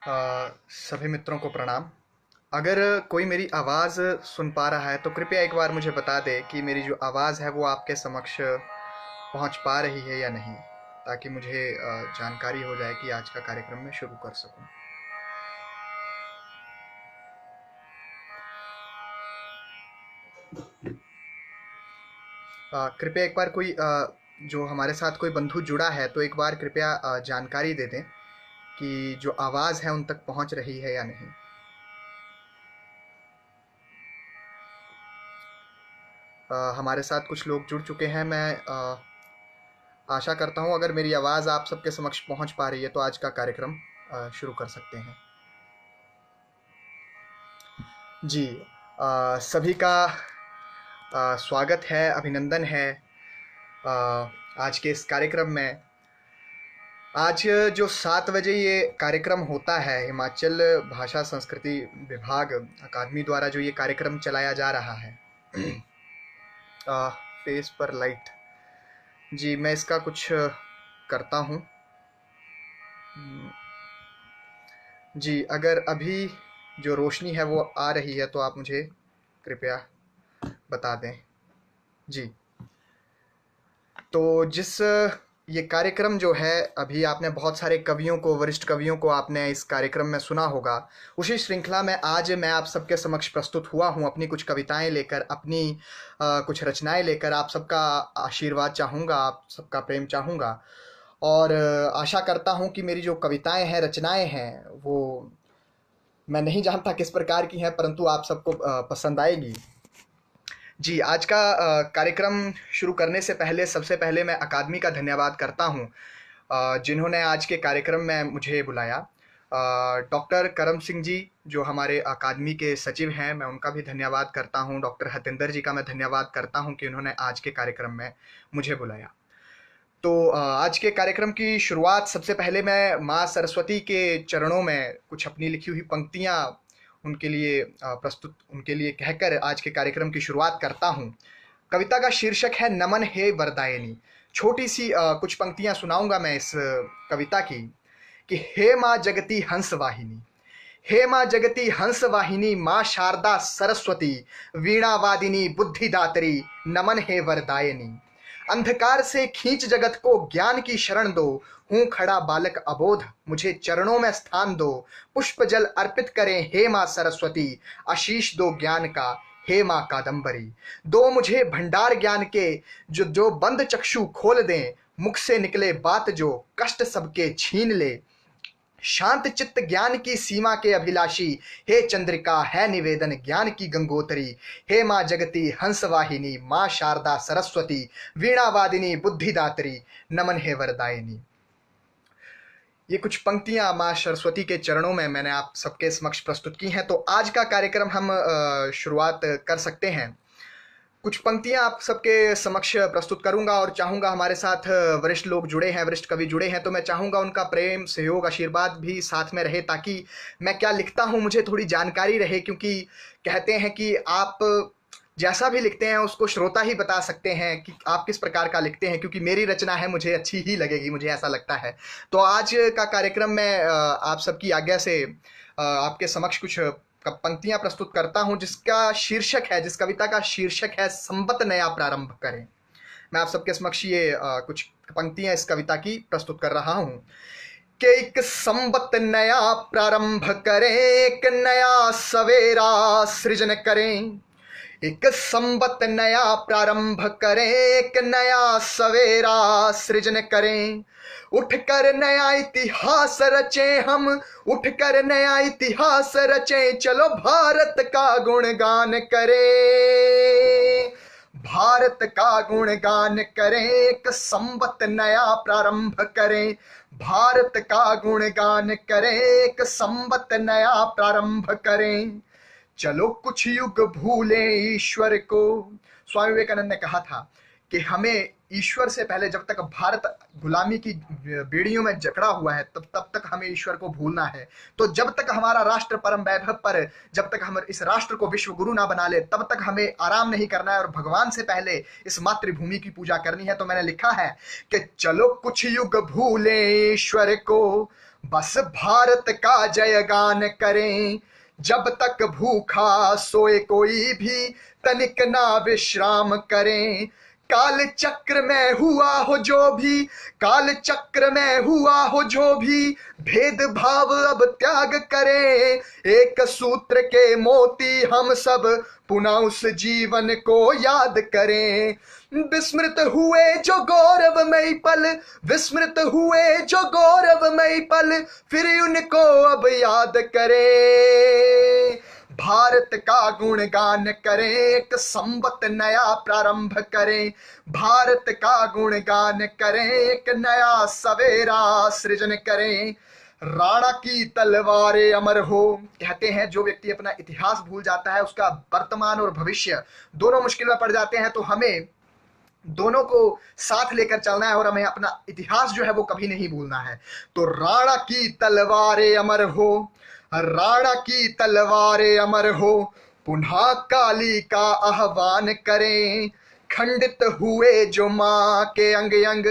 सभी मित्रों को प्रणाम। अगर कोई मेरी आवाज़ सुन पा रहा है तो कृपया एक बार मुझे बता दे कि मेरी जो आवाज़ है वो आपके समक्ष पहुंच पा रही है या नहीं, ताकि मुझे जानकारी हो जाए कि आज का कार्यक्रम मैं शुरू कर सकूं। कृपया एक बार कोई जो हमारे साथ कोई बंधु जुड़ा है तो एक बार कृपया जानकारी दे दें कि जो आवाज़ है उन तक पहुंच रही है या नहीं। हमारे साथ कुछ लोग जुड़ चुके हैं। मैं आशा करता हूँ अगर मेरी आवाज़ आप सबके समक्ष पहुँच पा रही है तो आज का कार्यक्रम शुरू कर सकते हैं। जी, सभी का स्वागत है, अभिनंदन है आज के इस कार्यक्रम में। आज जो 7 बजे ये कार्यक्रम होता है, हिमाचल भाषा संस्कृति विभाग अकादमी द्वारा जो ये कार्यक्रम चलाया जा रहा है, फेस पर लाइट। जी, मैं इसका कुछ करता हूँ। जी, अगर अभी जो रोशनी है वो आ रही है तो आप मुझे कृपया बता दें। जी, तो ये कार्यक्रम जो है, अभी आपने बहुत सारे कवियों को, वरिष्ठ कवियों को आपने इस कार्यक्रम में सुना होगा। उसी श्रृंखला में आज मैं आप सबके समक्ष प्रस्तुत हुआ हूँ, अपनी कुछ कविताएं लेकर, अपनी कुछ रचनाएं लेकर। आप सबका आशीर्वाद चाहूँगा, आप सबका प्रेम चाहूँगा, और आशा करता हूँ कि मेरी जो कविताएं हैं, रचनाएं हैं, वो मैं नहीं जानता किस प्रकार की हैं, परंतु आप सबको पसंद आएगी। जी, आज का कार्यक्रम शुरू करने से पहले सबसे पहले मैं अकादमी का धन्यवाद करता हूँ, जिन्होंने आज के कार्यक्रम में मुझे बुलाया। डॉक्टर करम सिंह जी जो हमारे अकादमी के सचिव हैं, मैं उनका भी धन्यवाद करता हूँ। डॉक्टर हतेंद्र जी का मैं धन्यवाद करता हूँ कि उन्होंने आज के कार्यक्रम में मुझे बुलाया। तो आज के कार्यक्रम की शुरुआत सबसे पहले मैं माँ सरस्वती के चरणों में कुछ अपनी लिखी हुई पंक्तियाँ उनके लिए कहकर आज के कार्यक्रम की शुरुआत करता हूँ। कविता का शीर्षक है नमन हे वरदायिनी। छोटी सी कुछ पंक्तियाँ सुनाऊंगा मैं इस कविता की, कि हे माँ जगती हंस वाहिनी, हे माँ जगती हंस वाहिनी, माँ शारदा सरस्वती, वीणा वादिनी बुद्धिदात्री, नमन हे वरदायिनी। अंधकार से खींच जगत को ज्ञान की शरण दो, हूं खड़ा बालक अबोध, मुझे चरणों में स्थान दो। पुष्प जल अर्पित करें हे माँ सरस्वती, आशीष दो ज्ञान का हे माँ कादम्बरी। दो मुझे भंडार ज्ञान के, जो जो बंद चक्षु खोल दें, मुख से निकले बात जो कष्ट सबके छीन ले। शांत चित्त ज्ञान की सीमा के अभिलाषी, हे चंद्रिका है निवेदन ज्ञान की गंगोत्री। हे माँ जगती हंस वाहिनी, माँ शारदा सरस्वती, वीणा वादिनी बुद्धिदात्री, नमन हे वरदायिनी। ये कुछ पंक्तियां माँ सरस्वती के चरणों में मैंने आप सबके समक्ष प्रस्तुत की हैं। तो आज का कार्यक्रम हम शुरुआत कर सकते हैं। कुछ पंक्तियां आप सबके समक्ष प्रस्तुत करूंगा और चाहूंगा हमारे साथ वरिष्ठ लोग जुड़े हैं, वरिष्ठ कवि जुड़े हैं, तो मैं चाहूंगा उनका प्रेम, सहयोग, आशीर्वाद भी साथ में रहे, ताकि मैं क्या लिखता हूं मुझे थोड़ी जानकारी रहे। क्योंकि कहते हैं कि आप जैसा भी लिखते हैं उसको श्रोता ही बता सकते हैं कि आप किस प्रकार का लिखते हैं, क्योंकि मेरी रचना है, मुझे अच्छी ही लगेगी, मुझे ऐसा लगता है। तो आज का कार्यक्रम में आप सबकी आज्ञा से आपके समक्ष कुछ पंक्तियां प्रस्तुत करता हूं, जिस कविता का शीर्षक है संबत नया प्रारंभ करें। मैं आप सबके समक्ष ये कुछ पंक्तियां इस कविता की प्रस्तुत कर रहा हूं, कि एक संबत नया प्रारंभ करें, एक नया सवेरा सृजन करें। एक संबत नया प्रारंभ करें, एक नया सवेरा सृजन करें। उठकर नया इतिहास रचें हम, उठकर नया इतिहास रचें, चलो भारत का गुणगान करें, भारत का गुणगान करें। एक संबत नया प्रारंभ करें, भारत का गुणगान करें, एक संबत नया प्रारंभ करें। चलो कुछ युग भूलें ईश्वर को। स्वामी विवेकानंद ने कहा था कि हमें ईश्वर से पहले, जब तक भारत गुलामी की बेड़ियों में जकड़ा हुआ है, तब तक हमें ईश्वर को भूलना है। तो जब तक हमारा राष्ट्र परम वैभव पर, जब तक हम इस राष्ट्र को विश्व गुरु ना बना ले, तब तक हमें आराम नहीं करना है और भगवान से पहले इस मातृभूमि की पूजा करनी है। तो मैंने लिखा है कि चलो कुछ युग भूलें ईश्वर को, बस भारत का जयगान करें, जब तक भूखा सोए कोई भी तनिक ना विश्राम करें। काल चक्र में हुआ हो जो भी, काल चक्र में हुआ हो जो भी, भेदभाव अब त्याग करें। एक सूत्र के मोती हम सब पुनः उस जीवन को याद करें। विस्मृत हुए जो गौरवमयी पल, विस्मृत हुए जो गौरवमयी पल, फिर उनको अब याद करें। भारत का गुणगान करें, एक संवत नया प्रारंभ करें। भारत का गुणगान करें, एक नया सवेरा सृजन करें। राणा की तलवारें अमर हो। कहते हैं जो व्यक्ति अपना इतिहास भूल जाता है उसका वर्तमान और भविष्य दोनों मुश्किल में पड़ जाते हैं। तो हमें दोनों को साथ लेकर चलना है और हमें अपना इतिहास जो है वो कभी नहीं भूलना है। तो राणा की तलवारें अमर हो, राणा की तलवारें अमर हो, पुनः काली का आह्वान करें। खंडित हुए जो मां के अंग अंग,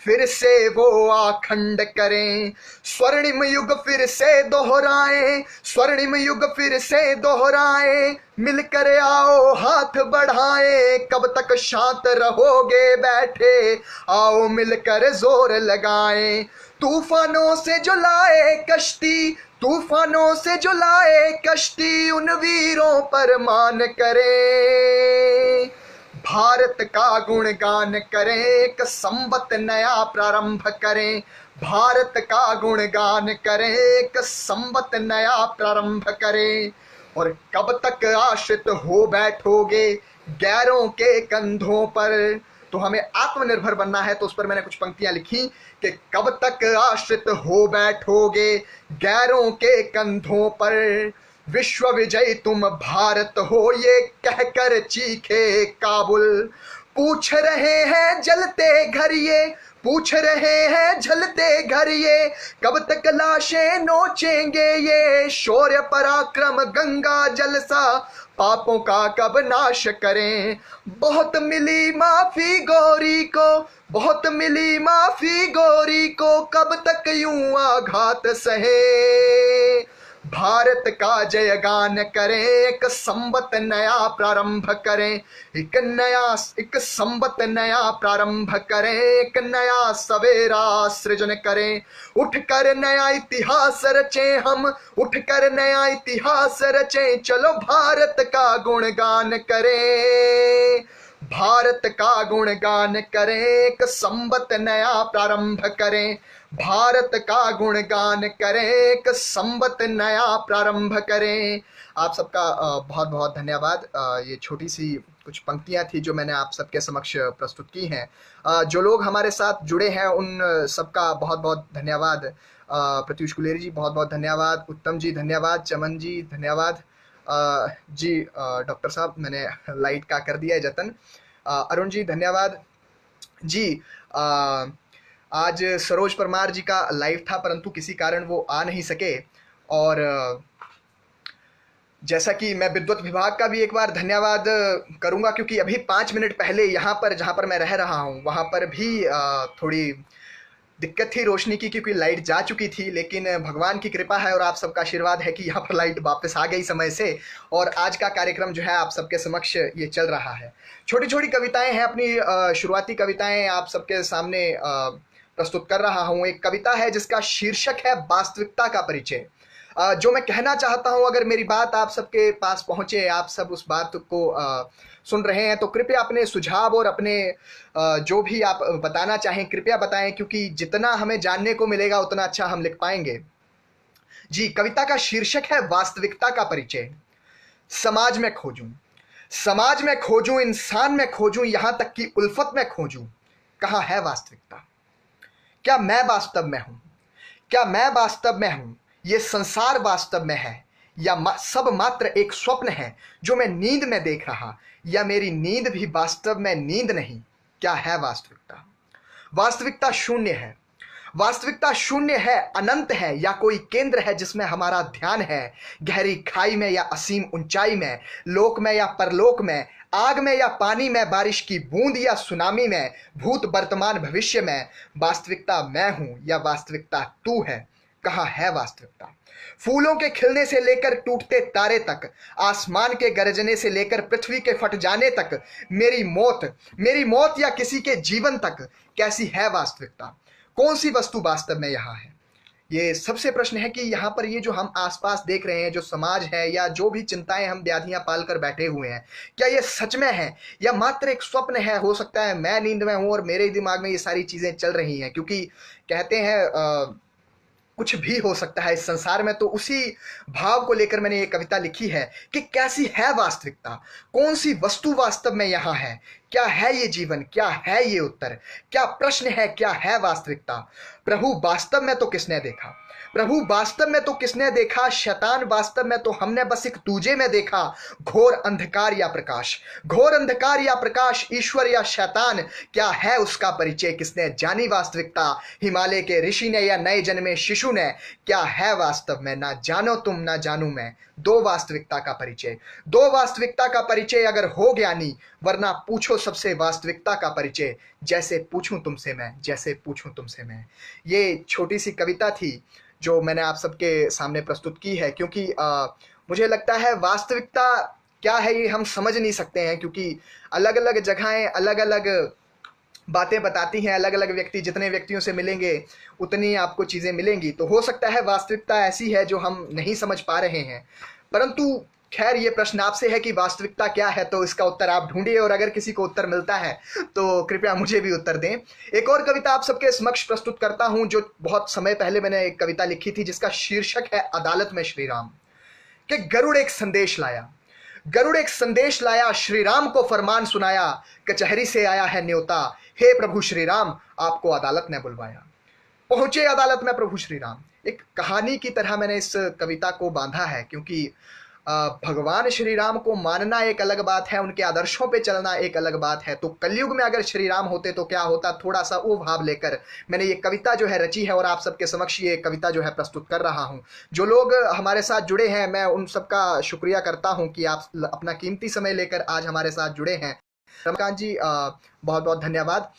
फिर से वो अखंड करें। स्वर्णिम युग फिर से दोहराएं, स्वर्णिम युग फिर से दोहराएं। मिलकर आओ हाथ बढ़ाएं, कब तक शांत रहोगे बैठे, आओ मिलकर जोर लगाएं। तूफानों से जो लाए कश्ती, तूफानों से जो लाए कश्ती, उन वीरों पर मान करें। भारत का गुणगान करें, एक संवत नया प्रारंभ करें। भारत का गुणगान करें, एक संवत नया प्रारंभ करें। और कब तक आश्रित हो बैठोगे गैरों के कंधों पर। तो हमें आत्मनिर्भर बनना है, तो उस पर मैंने कुछ पंक्तियां लिखी कि कब तक आश्रित हो बैठोगे गैरों के कंधों पर। विश्व विजयी तुम भारत हो, ये कहकर चीखे काबुल। पूछ रहे हैं जलते घर ये, पूछ रहे हैं जलते घर ये, कब तक लाशें नोचेंगे ये। शौर्य पराक्रम गंगा जल सा, पापों का कब नाश करें। बहुत मिली माफी गौरी को, बहुत मिली माफी गौरी को, कब तक यूं आघात सहे। भारत का जयगान करें, एक संवत नया प्रारंभ करें। एक संवत नया प्रारंभ करें, एक नया सवेरा सृजन करें। उठकर नया इतिहास रचें हम, उठकर नया इतिहास रचें। चलो भारत का गुणगान करें, भारत का गुणगान करें, एक संवत नया प्रारंभ करें। भारत का गुणगान करें, एक संवत नया प्रारंभ करें। आप सबका बहुत बहुत धन्यवाद। ये छोटी सी कुछ पंक्तियां थी जो मैंने आप सबके समक्ष प्रस्तुत की हैं। जो लोग हमारे साथ जुड़े हैं उन सबका बहुत बहुत धन्यवाद। प्रत्युष कुलेरी जी बहुत बहुत धन्यवाद, उत्तम जी धन्यवाद, चमन जी धन्यवाद। जी डॉक्टर साहब मैंने लाइट का कर दिया है जतन। अरुण जी धन्यवाद जी। आज सरोज परमार जी का लाइव था परंतु किसी कारण वो आ नहीं सके। और जैसा कि मैं विद्युत विभाग का भी एक बार धन्यवाद करूंगा, क्योंकि अभी 5 मिनट पहले यहाँ पर जहाँ पर मैं रह रहा हूँ वहाँ पर भी थोड़ी दिक्कत थी रोशनी की, क्योंकि लाइट जा चुकी थी। लेकिन भगवान की कृपा है और आप सबका आशीर्वाद है कि यहाँ पर लाइट वापस आ गई समय से, और आज का कार्यक्रम जो है आप सबके समक्ष ये चल रहा है। छोटी छोटी कविताएं हैं, अपनी शुरुआती कविताएं आप सबके सामने प्रस्तुत कर रहा हूँ। एक कविता है जिसका शीर्षक है वास्तविकता का परिचय। जो मैं कहना चाहता हूँ, अगर मेरी बात आप सबके पास पहुँचे, आप सब उस बात को सुन रहे हैं, तो कृपया अपने सुझाव और अपने जो भी आप बताना चाहें कृपया बताएं, क्योंकि जितना हमें जानने को मिलेगा उतना अच्छा हम लिख पाएंगे। जी, कविता का शीर्षक है वास्तविकता का परिचय। समाज में खोजूं, समाज में खोजूं, इंसान में खोजूं, यहां तक कि उल्फत में खोजूं, कहाँ है वास्तविकता? क्या मैं वास्तव में हूं? क्या मैं वास्तव में हूं? ये संसार वास्तव में है या सब मात्र एक स्वप्न है जो मैं नींद में देख रहा, या मेरी नींद भी वास्तव में नींद नहीं? क्या है वास्तविकता? वास्तविकता शून्य है, वास्तविकता शून्य है, अनंत है, या कोई केंद्र है जिसमें हमारा ध्यान है? गहरी खाई में या असीम ऊंचाई में, लोक में या परलोक में, आग में या पानी में, बारिश की बूंद या सुनामी में, भूत वर्तमान भविष्य में, वास्तविकता मैं हूं या वास्तविकता तू है? कहाँ है वास्तविकता? फूलों के खिलने से लेकर टूटते तारे तक, आसमान के गरजने से लेकर पृथ्वी के फट जाने तक, मेरी मौत या किसी के जीवन तक कैसी है वास्तविकता? कौन सी वस्तु वास्तव में यहाँ है? ये सबसे प्रश्न है कि यहाँ पर ये जो हम आसपास देख रहे हैं, जो समाज है या जो भी चिंताएं हम व्याधियां पाल कर बैठे हुए हैं, क्या ये सच में है या मात्र एक स्वप्न है? हो सकता है मैं नींद में हूं और मेरे दिमाग में ये सारी चीजें चल रही हैं, क्योंकि कहते हैं कुछ भी हो सकता है इस संसार में। तो उसी भाव को लेकर मैंने ये कविता लिखी है कि कैसी है वास्तविकता? कौन सी वस्तु वास्तव में यहाँ है? क्या है ये जीवन? क्या है ये उत्तर? क्या प्रश्न है? क्या है वास्तविकता? प्रभु वास्तव में तो किसने देखा? प्रभु वास्तव में तो किसने देखा? शैतान वास्तव में तो हमने बस एक दूजे में देखा। घोर अंधकार या प्रकाश, घोर अंधकार या प्रकाश, ईश्वर या शैतान, क्या है उसका परिचय? किसने जानी वास्तविकता? हिमालय के ऋषि ने या नए जन्मे शिशु ने? क्या है वास्तव में? ना जानो तुम ना जानू मैं, दो वास्तविकता का परिचय। दो वास्तविकता का परिचय अगर हो ज्ञानी, वरना पूछो सबसे वास्तविकता का परिचय, जैसे पूछूं तुमसे मैं, जैसे पूछूं तुमसे मैं। ये छोटी सी कविता थी जो मैंने आप सबके सामने प्रस्तुत की है, क्योंकि मुझे लगता है वास्तविकता क्या है ये हम समझ नहीं सकते हैं, क्योंकि अलग अलग जगहें अलग अलग बातें बताती हैं, अलग अलग व्यक्ति, जितने व्यक्तियों से मिलेंगे उतनी आपको चीज़ें मिलेंगी। तो हो सकता है वास्तविकता ऐसी है जो हम नहीं समझ पा रहे हैं। परंतु खैर, ये प्रश्न आपसे है कि वास्तविकता क्या है, तो इसका उत्तर आप ढूंढिए, और अगर किसी को उत्तर मिलता है तो कृपया मुझे भी उत्तर दें। एक और कविता आप सबके समक्ष प्रस्तुत करता हूं, जो बहुत समय पहले मैंने एक कविता लिखी थी, जिसका शीर्षक है अदालत में श्री राम। कि गरुड़ एक संदेश लाया, गरुड़ एक संदेश लाया, श्री राम को फरमान सुनाया, कचहरी से आया है न्योता, हे प्रभु श्री राम आपको अदालत ने बुलवाया। पहुंचे अदालत में प्रभु श्री राम। एक कहानी की तरह मैंने इस कविता को बांधा है, क्योंकि भगवान श्री राम को मानना एक अलग बात है, उनके आदर्शों पे चलना एक अलग बात है। तो कलयुग में अगर श्री राम होते तो क्या होता, थोड़ा सा वो भाव लेकर मैंने ये कविता जो है रची है और आप सबके समक्ष ये कविता जो है प्रस्तुत कर रहा हूँ। जो लोग हमारे साथ जुड़े हैं, मैं उन सबका शुक्रिया करता हूँ कि आप अपना कीमती समय लेकर आज हमारे साथ जुड़े हैं। रमकांत जी बहुत बहुत धन्यवाद।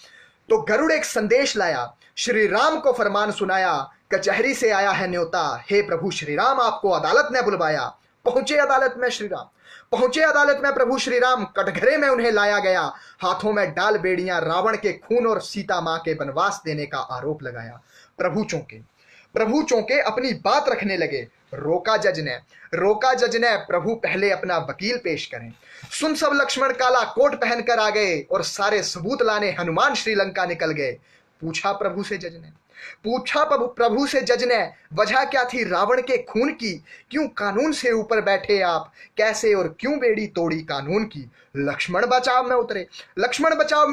तो गरुड़ एक संदेश लाया, श्री राम को फरमान सुनाया, कचहरी से आया है न्योता, हे प्रभु श्री राम आपको अदालत ने बुलवाया। पहुंचे अदालत में श्री राम, पहुंचे अदालत में प्रभु श्री राम, कटघरे में उन्हें लाया गया, हाथों में डाल बेड़ियां, रावण के खून और सीता मां के वनवास देने का आरोप लगाया। प्रभु चौंके अपनी बात रखने लगे, रोका जज ने, प्रभु पहले अपना वकील पेश करें। सुन सब लक्ष्मण काला कोट पहनकर आ गए, और सारे सबूत लाने हनुमान श्रीलंका निकल गए। पूछा प्रभु से जज ने वजह क्या थी रावण के खून की, क्यों कानून से ऊपर बैठे आप, कैसे और क्यों बेड़ी तोड़ी कानून की। लक्ष्मण बचाव में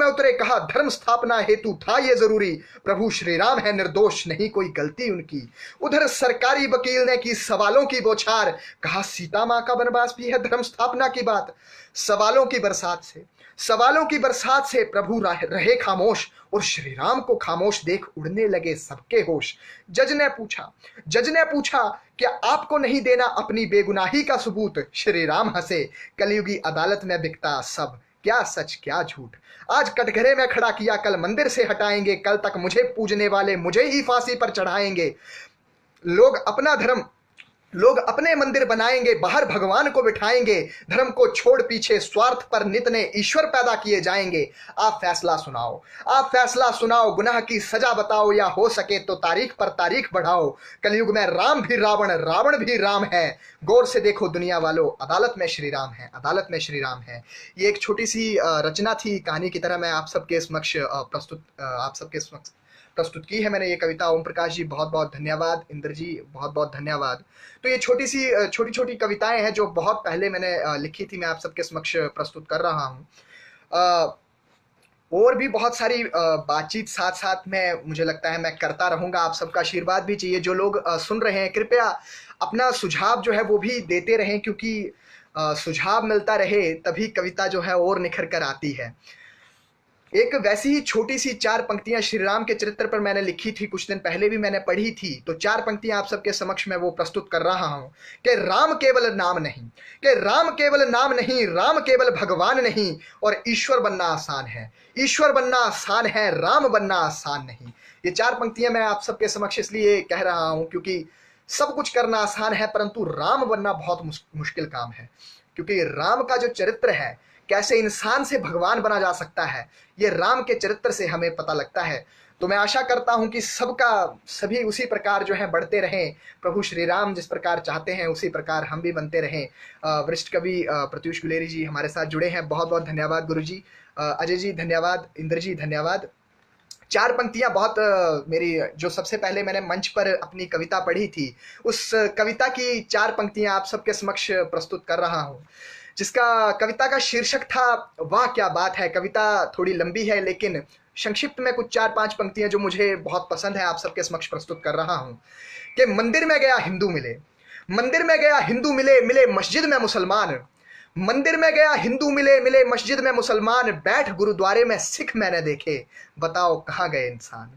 उतरे, कहा धर्म स्थापना हेतु था ये जरूरी, प्रभु श्री राम है निर्दोष नहीं कोई गलती उनकी। उधर सरकारी वकील ने की सवालों की बौछार, कहा सीता मां का वनवास भी है धर्म स्थापना की बात। सवालों की बरसात से प्रभु रहे खामोश, और श्री राम को खामोश देख उड़ने लगे सबके होश। जज ने पूछा क्या आपको नहीं देना अपनी बेगुनाही का सबूत। श्री राम हंसे, कलयुगी अदालत में बिकता सब, क्या सच क्या झूठ। आज कटघरे में खड़ा किया, कल मंदिर से हटाएंगे, कल तक मुझे पूजने वाले मुझे ही फांसी पर चढ़ाएंगे। लोग अपने मंदिर बनाएंगे, बाहर भगवान को बिठाएंगे, धर्म को छोड़ पीछे स्वार्थ पर नित ने ईश्वर पैदा किए जाएंगे। आप फैसला सुनाओ, गुनाह की सजा बताओ, या हो सके तो तारीख पर तारीख बढ़ाओ। कलयुग में राम भी रावण भी राम है, गौर से देखो दुनिया वालों, अदालत में श्री राम है। ये एक छोटी सी रचना थी, कहानी की तरह मैं आप सबके समक्ष प्रस्तुत की है मैंने ये कविता। ओम प्रकाश जी बहुत बहुत धन्यवाद, इंद्र जी बहुत बहुत धन्यवाद। तो ये छोटी छोटी कविताएं हैं जो बहुत पहले मैंने लिखी थी, मैं आप सबके समक्ष प्रस्तुत कर रहा हूँ। और भी बहुत सारी बातचीत साथ साथ में मुझे लगता है मैं करता रहूँगा। आप सबका आशीर्वाद भी चाहिए। जो लोग सुन रहे हैं कृपया अपना सुझाव जो है वो भी देते रहें, क्योंकि सुझाव मिलता रहे तभी कविता जो है और निखर कर आती है। एक वैसी ही छोटी सी 4 पंक्तियां श्री राम के चरित्र पर मैंने लिखी थी, कुछ दिन पहले भी मैंने पढ़ी थी, तो 4 पंक्तियां आप सबके समक्ष में वो प्रस्तुत कर रहा हूं कि राम केवल नाम नहीं, राम केवल भगवान नहीं, और ईश्वर बनना आसान है, राम बनना आसान नहीं। ये 4 पंक्तियां मैं आप सबके समक्ष इसलिए कह रहा हूं क्योंकि सब कुछ करना आसान है परंतु राम बनना बहुत मुश्किल काम है। क्योंकि राम का जो चरित्र है, कैसे इंसान से भगवान बना जा सकता है, ये राम के चरित्र से हमें पता लगता है। तो मैं आशा करता हूं कि सबका सभी उसी प्रकार जो है बढ़ते रहें। प्रभु श्री राम जिस प्रकार चाहते हैं उसी प्रकार हम भी बनते रहें। वरिष्ठ कवि प्रत्युष गुलेरी जी हमारे साथ जुड़े हैं, बहुत बहुत धन्यवाद गुरु जी। अजय जी धन्यवाद, इंद्र जी धन्यवाद। 4 पंक्तियां बहुत मेरी जो सबसे पहले मैंने मंच पर अपनी कविता पढ़ी थी, उस कविता की 4 पंक्तियां आप सबके समक्ष प्रस्तुत कर रहा हूं, जिसका कविता का शीर्षक था वाह क्या बात है। कविता थोड़ी लंबी है लेकिन संक्षिप्त में कुछ 4-5 पंक्तियां जो मुझे बहुत पसंद है आप सबके समक्ष प्रस्तुत कर रहा हूं। कि मंदिर में गया हिंदू मिले, मंदिर में गया हिंदू मिले, मिले मस्जिद में मुसलमान। मंदिर में गया हिंदू मिले, मिले मस्जिद में मुसलमान। बैठ गुरुद्वारे में सिख मैंने देखे, बताओ कहाँ गए इंसान।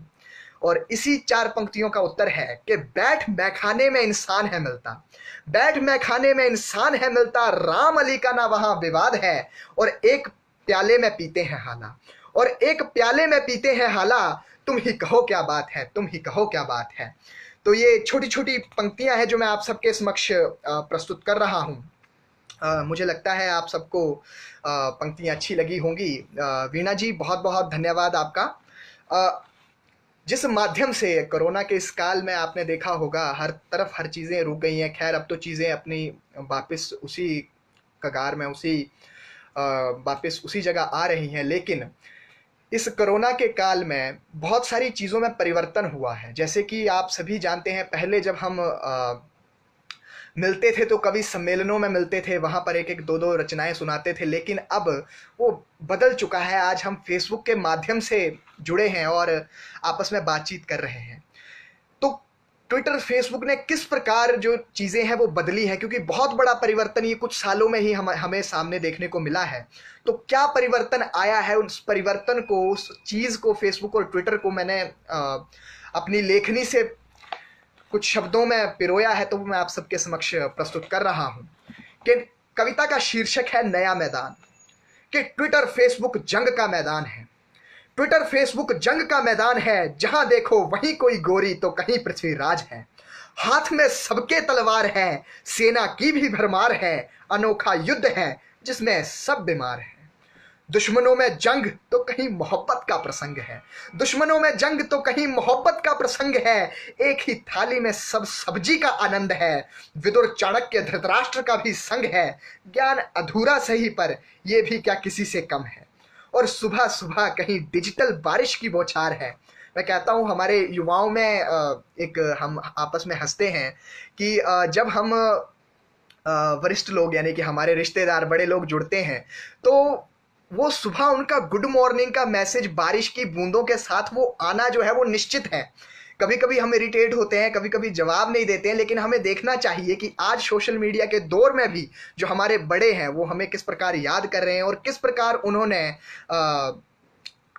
और इसी 4 पंक्तियों का उत्तर है कि बैठ मैखाने में इंसान है मिलता, बैठ मैखाने में इंसान है मिलता। राम अली का ना वहां विवाद है, और एक प्याले में पीते हैं हाला, और एक प्याले में पीते हैं हाला। तुम ही कहो क्या बात है, तुम ही कहो क्या बात है। तो ये छोटी छोटी पंक्तियां हैं जो मैं आप सबके समक्ष प्रस्तुत कर रहा हूं। मुझे लगता है आप सबको पंक्तियां अच्छी लगी होंगी। वीणा जी बहुत बहुत धन्यवाद आपका। जिस माध्यम से कोरोना के इस काल में आपने देखा होगा हर तरफ हर चीज़ें रुक गई हैं। खैर अब तो चीज़ें अपनी वापस उसी कगार में वापस उसी जगह आ रही हैं, लेकिन इस कोरोना के काल में बहुत सारी चीज़ों में परिवर्तन हुआ है। जैसे कि आप सभी जानते हैं, पहले जब हम मिलते थे तो कवि सम्मेलनों में मिलते थे, वहाँ पर एक एक दो दो रचनाएं सुनाते थे, लेकिन अब वो बदल चुका है। आज हम फेसबुक के माध्यम से जुड़े हैं और आपस में बातचीत कर रहे हैं। तो ट्विटर फेसबुक ने किस प्रकार जो चीज़ें हैं वो बदली हैं, क्योंकि बहुत बड़ा परिवर्तन ये कुछ सालों में ही हमें सामने देखने को मिला है। तो क्या परिवर्तन आया है, उस परिवर्तन को, उस चीज़ को, फेसबुक और ट्विटर को मैंने अपनी लेखनी से कुछ शब्दों में पिरोया है, तो मैं आप सबके समक्ष प्रस्तुत कर रहा हूं। कि कविता का शीर्षक है नया मैदान। कि ट्विटर फेसबुक जंग का मैदान है, ट्विटर फेसबुक जंग का मैदान है। जहां देखो वहीं कोई गोरी तो कहीं पृथ्वीराज है। हाथ में सबके तलवार है, सेना की भी भरमार है। अनोखा युद्ध है जिसमें सब बीमार है। दुश्मनों में जंग तो कहीं मोहब्बत का प्रसंग है, दुश्मनों में जंग तो कहीं मोहब्बत का प्रसंग है। एक ही थाली में सब सब्जी का आनंद है। विदुर चाणक्य धृतराष्ट्र का भी संग है। ज्ञान अधूरा सही पर यह भी क्या किसी से कम है। और सुबह सुबह कहीं डिजिटल बारिश की बौछार है। मैं कहता हूँ हमारे युवाओं में एक हम आपस में हंसते हैं कि जब हम वरिष्ठ लोग यानी कि हमारे रिश्तेदार बड़े लोग जुड़ते हैं तो वो सुबह उनका गुड मॉर्निंग का मैसेज बारिश की बूंदों के साथ वो आना जो है वो निश्चित है। कभी कभी हम इरिटेट होते हैं, कभी कभी जवाब नहीं देते हैं, लेकिन हमें देखना चाहिए कि आज सोशल मीडिया के दौर में भी जो हमारे बड़े हैं वो हमें किस प्रकार याद कर रहे हैं और किस प्रकार उन्होंने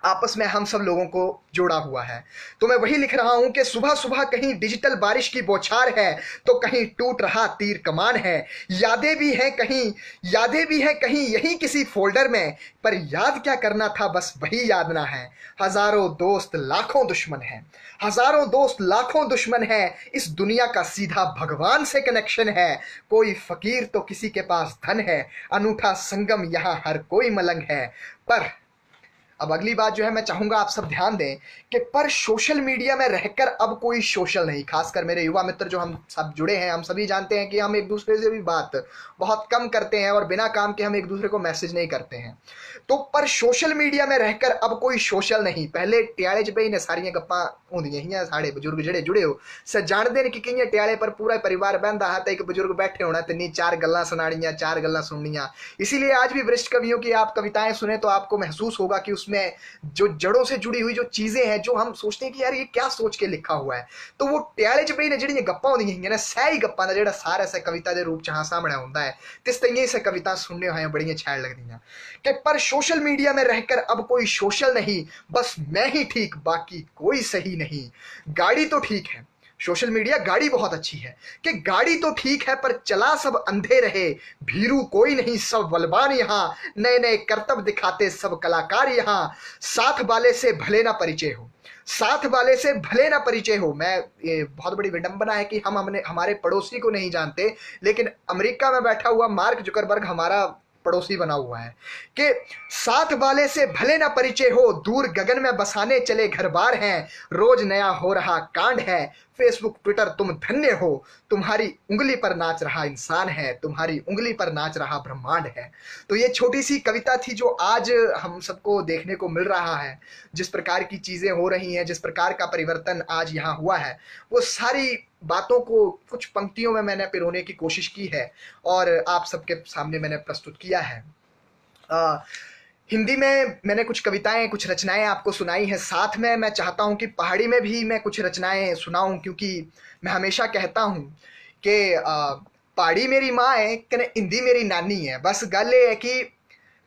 आपस में हम सब लोगों को जोड़ा हुआ है। तो मैं वही लिख रहा हूं कि सुबह सुबह कहीं डिजिटल बारिश की बौछार है तो कहीं टूट रहा तीर कमान है। यादें भी हैं कहीं यही किसी फोल्डर में, पर याद क्या करना था बस वही याद ना है। हजारों दोस्त लाखों दुश्मन है, हजारों दोस्त लाखों दुश्मन है। इस दुनिया का सीधा भगवान से कनेक्शन है। कोई फकीर तो किसी के पास धन है, अनूठा संगम यहाँ हर कोई मलंग है। पर अब अगली बात जो है मैं चाहूंगा आप सब ध्यान दें कि पर सोशल मीडिया में रहकर अब कोई सोशल नहीं। खासकर मेरे युवा मित्र जो हम सब जुड़े हैं, हम सभी जानते हैं कि हम एक दूसरे से भी बात बहुत कम करते हैं और बिना काम के हम एक दूसरे को मैसेज नहीं करते हैं। तो पर सोशल मीडिया में रहकर अब कोई सोशल नहीं। पहले ट्याले च बेही सारियां गप्पां होंदियां हियां, साढ़े बजुर्ग जेडे जुड़े हो स जानते हैं कि कियां ट्याले पर पूरा परिवार बहंदा है तो एक बजुर्ग बैठे होना ते नी चार गल्लां सुनानियां, चार गल्लां सुननियां। इसीलिए आज भी वरिष्ठ कवियों की आप कविताएं सुने तो आपको महसूस होगा कि उसमें जो जड़ों से जुड़ी हुई जो चीजें हैं, जो हम सोचते हैं कि यार ये क्या सोच के लिखा हुआ है, तो वो ट्याले च बेही जेहड़ियां गप्पां होंदियां हियां ना, सही गप्पां दा जेहड़ा सारा से कविता के रूप च हां सामने हुंदा है, तिस तइयां से कविता सुनने होए बड़ियां छैड़ लगदियां। कि पर सोशल मीडिया में रहकर अब कोई सोशल नहीं, बस मैं ही ठीक बाकी कोई सही नहीं। गाड़ी तो ठीक है, सोशल मीडिया गाड़ी बहुत अच्छी है कि गाड़ी तो ठीक है, पर चला सब अंधे रहे। भीरू कोई नहीं सब बलवान यहाँ, नए नए करतब दिखाते सब कलाकार यहाँ। साथ वाले से भले ना परिचय हो, साथ वाले से भले ना परिचय हो। मैं, ये बहुत बड़ी विडंबना है कि हम हमने हमारे पड़ोसी को नहीं जानते, लेकिन अमेरिका में बैठा हुआ मार्क जुकरबर्ग हमारा पड़ोसी बना हुआ है। कि साथ वाले से भले ना परिचय हो, दूर गगन में बसाने चले घर बार हैं, रोज नया हो रहा कांड है, फेसबुक ट्विटर तुम धन्य हो, तुम्हारी उंगली पर नाच रहा इंसान है, तुम्हारी उंगली पर नाच रहा ब्रह्मांड है। तो ये छोटी सी कविता थी जो आज हम सबको देखने को मिल रहा है। जिस प्रकार की चीजें हो रही हैं, जिस प्रकार का परिवर्तन आज यहाँ हुआ है, वो सारी बातों को कुछ पंक्तियों में मैंने पिरोने की कोशिश की है और आप सबके सामने मैंने प्रस्तुत किया है। हिंदी में मैंने कुछ कविताएं, कुछ रचनाएं आपको सुनाई हैं। साथ में मैं चाहता हूं कि पहाड़ी में भी मैं कुछ रचनाएं सुनाऊं, क्योंकि मैं हमेशा कहता हूं कि पहाड़ी मेरी माँ है कने हिंदी मेरी नानी है। बस गल ये है कि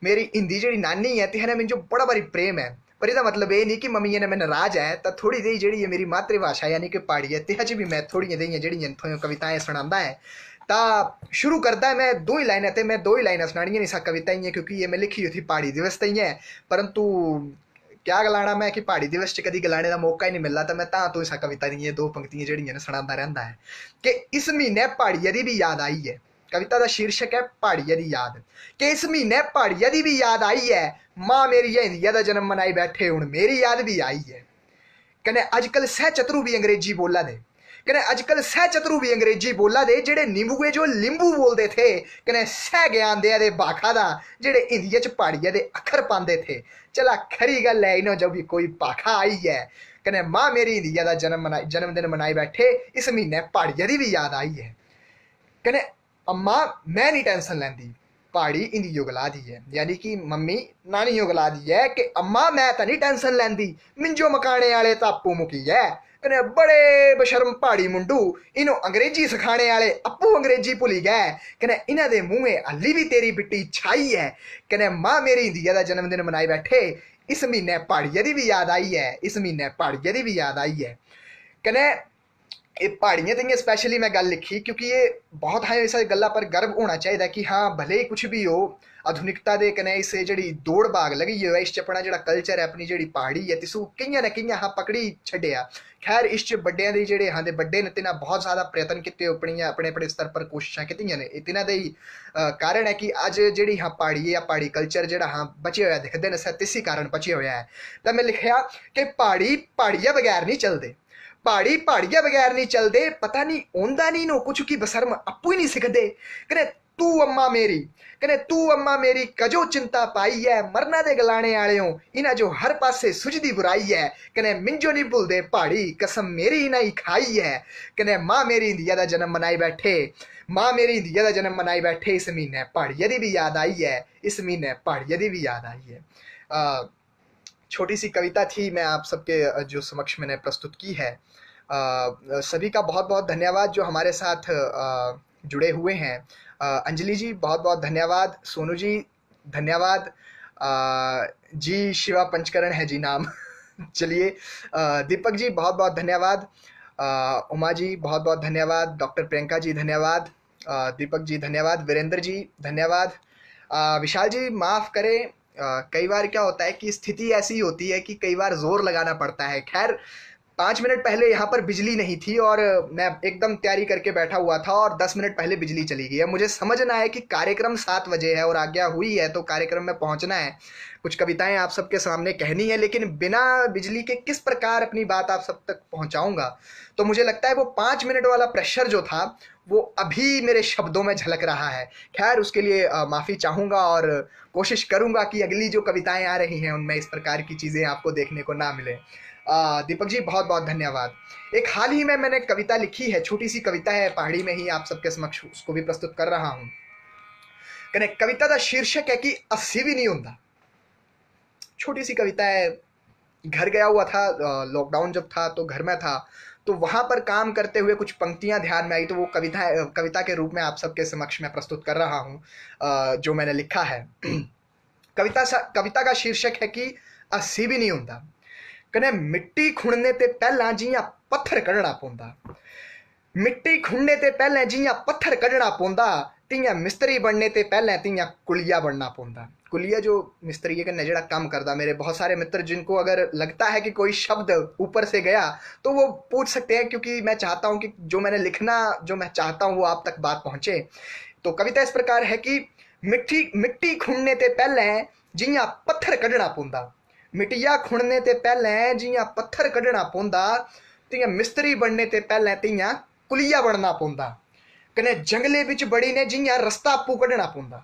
मेरी हिंदी जी नानी है तिहने मिंजो बड़ा भारी प्रेम है, पर इसका मतलब ये नहीं कि मम्मी ने मैं नाराज है। तो थोड़ी जी जी मेरी मातृभाषा यानी कि पहाड़ी है, तिह च भी मैं थोड़ी जी जी कविताएं सुनाता है। ता शुरू करता है मैं दो ही लाइनें थे, मैं दो ही लाइनें सुनानी नहीं सा कविता ही है, क्योंकि ये मैं लिखी हुई थी पहाड़ी दिवस तई है। परंतु क्या गलाना मैं कि पहाड़ी दिवस च कभी गलाने का मौका ही नहीं मिलता, तो मैं तो इसा कविता दी दो पंक्तियां जड़ियां सुनाता रहता है कि इस महीने पहाड़िया की भी याद आई है। कविता का शीर्षक है पहाड़िया की याद। कि इस महीने पहाड़िया की भी याद आई है, माँ मेरी हिंदिया का जन्म मनाई बैठे हूं मेरी याद भी आई है। कने अजकल सह चतरू भी अंग्रेजी बोला दे, कने अजकल सह चतरू भी अंग्रेजी बोला दे, जेड़े नींबूए जो लिंबू बोलते थे, कने सह ज्ञान दे बाखा दा जेड़े हिंदी च पहाड़िया दे अखर पांदे थे। चला खरी गल है इनो जो भी कोई पाखा आई है। कने माँ मेरी हिंदिया का जन्मदिन मनाई बैठे, इस महीने पहाड़िया की भी याद आई है। कने अम्मा मैं नहीं टेंशन लैंदी, पहाड़ी हिंदी उगला दी है, यानी कि मम्मी नानी उगला दी है कि अम्मा मैं तो नहीं टेंशन लैंदी, मिंजो मकाने वाले तो आपू मुकी है। कने बड़े बशर्म पहाड़ी मुंडू इनो अंग्रेजी सिखाने वाले अपू अंग्रेजी भुली गए। कने इन्हां दे मुंहे हली भी तेरी बिट्टी छाई है। कने माँ मेरी हिंदिया का जन्मदिन मनाई बैठे, इस महीने पहाड़िया की भी याद आई है, इस महीने पहाड़िया की भी याद आई है। कने ये पहाड़ियां तो स्पैशली मैं गल लिखी क्योंकि ये बहुत है इस गल्ला पर गर्व होना चाहिए कि हाँ भले ही कुछ भी हो, आधुनिकता दे कने इस जी दौड़ भाग लगी है इस अपना जो कल्चर है, अपनी जी पहाड़ी है तिसू कई ना कई हाँ पकड़ी छड्या। खैर इस बड़िया के जोड़े हाँ बड़े ने तिना बहुत ज़्यादा प्रयत्न किए, अपनी अपने अपने स्तर पर कोशिशें की ने। तिना दे ही कारण है कि अज जी हाँ पहाड़ी या पहाड़ी कल्चर जो हाँ बचे हुआ दिखते हैं, शायद इसी कारण बचे हुआ है। तो मैं लिखा कि पहाड़ी पहाड़िया बगैर नहीं चलते, पहाड़ी पहाड़िया बगैर नहीं चलते, पता नहीं ओंदा नहीं नो कुछ की बसरम आपू ही नहीं सिखते। कने तू अम्मा मेरी, कने तू अम्मा मेरी कजो चिंता पाई है, मरना दे गलाने आले हो इना जो हर पासे सुझदी बुराई है। कने मिंजो नहीं भूलदे पहाड़ी कसम मेरी ना ही खाई है। कने माँ मेरी हिंदिया का जन्म मनाई बैठे, माँ मेरी हिंदिया का जन्म मनाई बैठे, इस महीने पहाड़िया की भी याद आई है, इस महीने पहाड़िया की भी याद आई है। छोटी सी कविता थी, मैं आप सबके जो समक्ष मैंने प्रस्तुत की है। सभी का बहुत बहुत धन्यवाद जो हमारे साथ जुड़े हुए हैं। अंजलि जी बहुत बहुत धन्यवाद, सोनू जी धन्यवाद, जी शिवा पंचकरण है जी नाम चलिए, दीपक जी बहुत बहुत धन्यवाद, उमा जी बहुत बहुत धन्यवाद, डॉक्टर प्रियंका जी धन्यवाद, दीपक जी धन्यवाद, वीरेंद्र जी धन्यवाद, विशाल जी माफ़ करें, कई बार क्या होता है कि स्थिति ऐसी होती है कि कई बार जोर लगाना पड़ता है। खैर 5 मिनट पहले यहाँ पर बिजली नहीं थी और मैं एकदम तैयारी करके बैठा हुआ था और 10 मिनट पहले बिजली चली गई है। मुझे समझना है कि कार्यक्रम 7 बजे है और आज्ञा हुई है तो कार्यक्रम में पहुँचना है, कुछ कविताएं आप सबके सामने कहनी है, लेकिन बिना बिजली के किस प्रकार अपनी बात आप सब तक पहुँचाऊँगा। तो मुझे लगता है वो 5 मिनट वाला प्रेशर जो था वो अभी मेरे शब्दों में झलक रहा है। खैर उसके लिए माफ़ी चाहूँगा और कोशिश करूँगा कि अगली जो कविताएं आ रही हैं उनमें इस प्रकार की चीज़ें आपको देखने को ना मिले। दीपक जी बहुत बहुत धन्यवाद। एक हाल ही में मैंने कविता लिखी है, छोटी सी कविता है, पहाड़ी में ही आप सबके समक्ष उसको भी प्रस्तुत कर रहा हूँ। कने कविता का शीर्षक है कि 80 भी नहीं होता। छोटी सी कविता है, घर गया हुआ था, लॉकडाउन जब था तो घर में था, तो वहाँ पर काम करते हुए कुछ पंक्तियाँ ध्यान में आई तो वो कविता के रूप में आप सबके समक्ष में प्रस्तुत कर रहा हूँ जो मैंने लिखा है। कविता का शीर्षक है कि 80 भी नहीं होता। कने मिट्टी खुणने ते पहला जियां पत्थर कढ़ना पौंदा, मिट्टी खुणने ते पहले जियां पत्थर कढ़ना पौंदा, तियां मिस्त्री बनने ते पहले तियां कुलिया बनना पौंदा। कुलिया जो मिस्त्री कन्नै जेड़ा काम करदा, मेरे बहुत सारे मित्र जिनको अगर लगता है कि कोई शब्द ऊपर से गया तो वो पूछ सकते हैं, क्योंकि मैं चाहता हूं कि जो मैंने लिखना, जो मैं चाहता हूं वो आप तक बात पहुंचे। तो कविता इस प्रकार है कि मिट्टी मिट्टी खुणने ते पहले जियां पत्थर कढना पौंदा, मिट्टिया खुणने ते पहले जियां पत्थर कढना पौंदा, तियां मिस्त्री बनने ते पहले तियां कुलिया बनना पौंदा। कने जंगले बिच बड़ी ने जियां रस्ता आपू कढना पौंदा,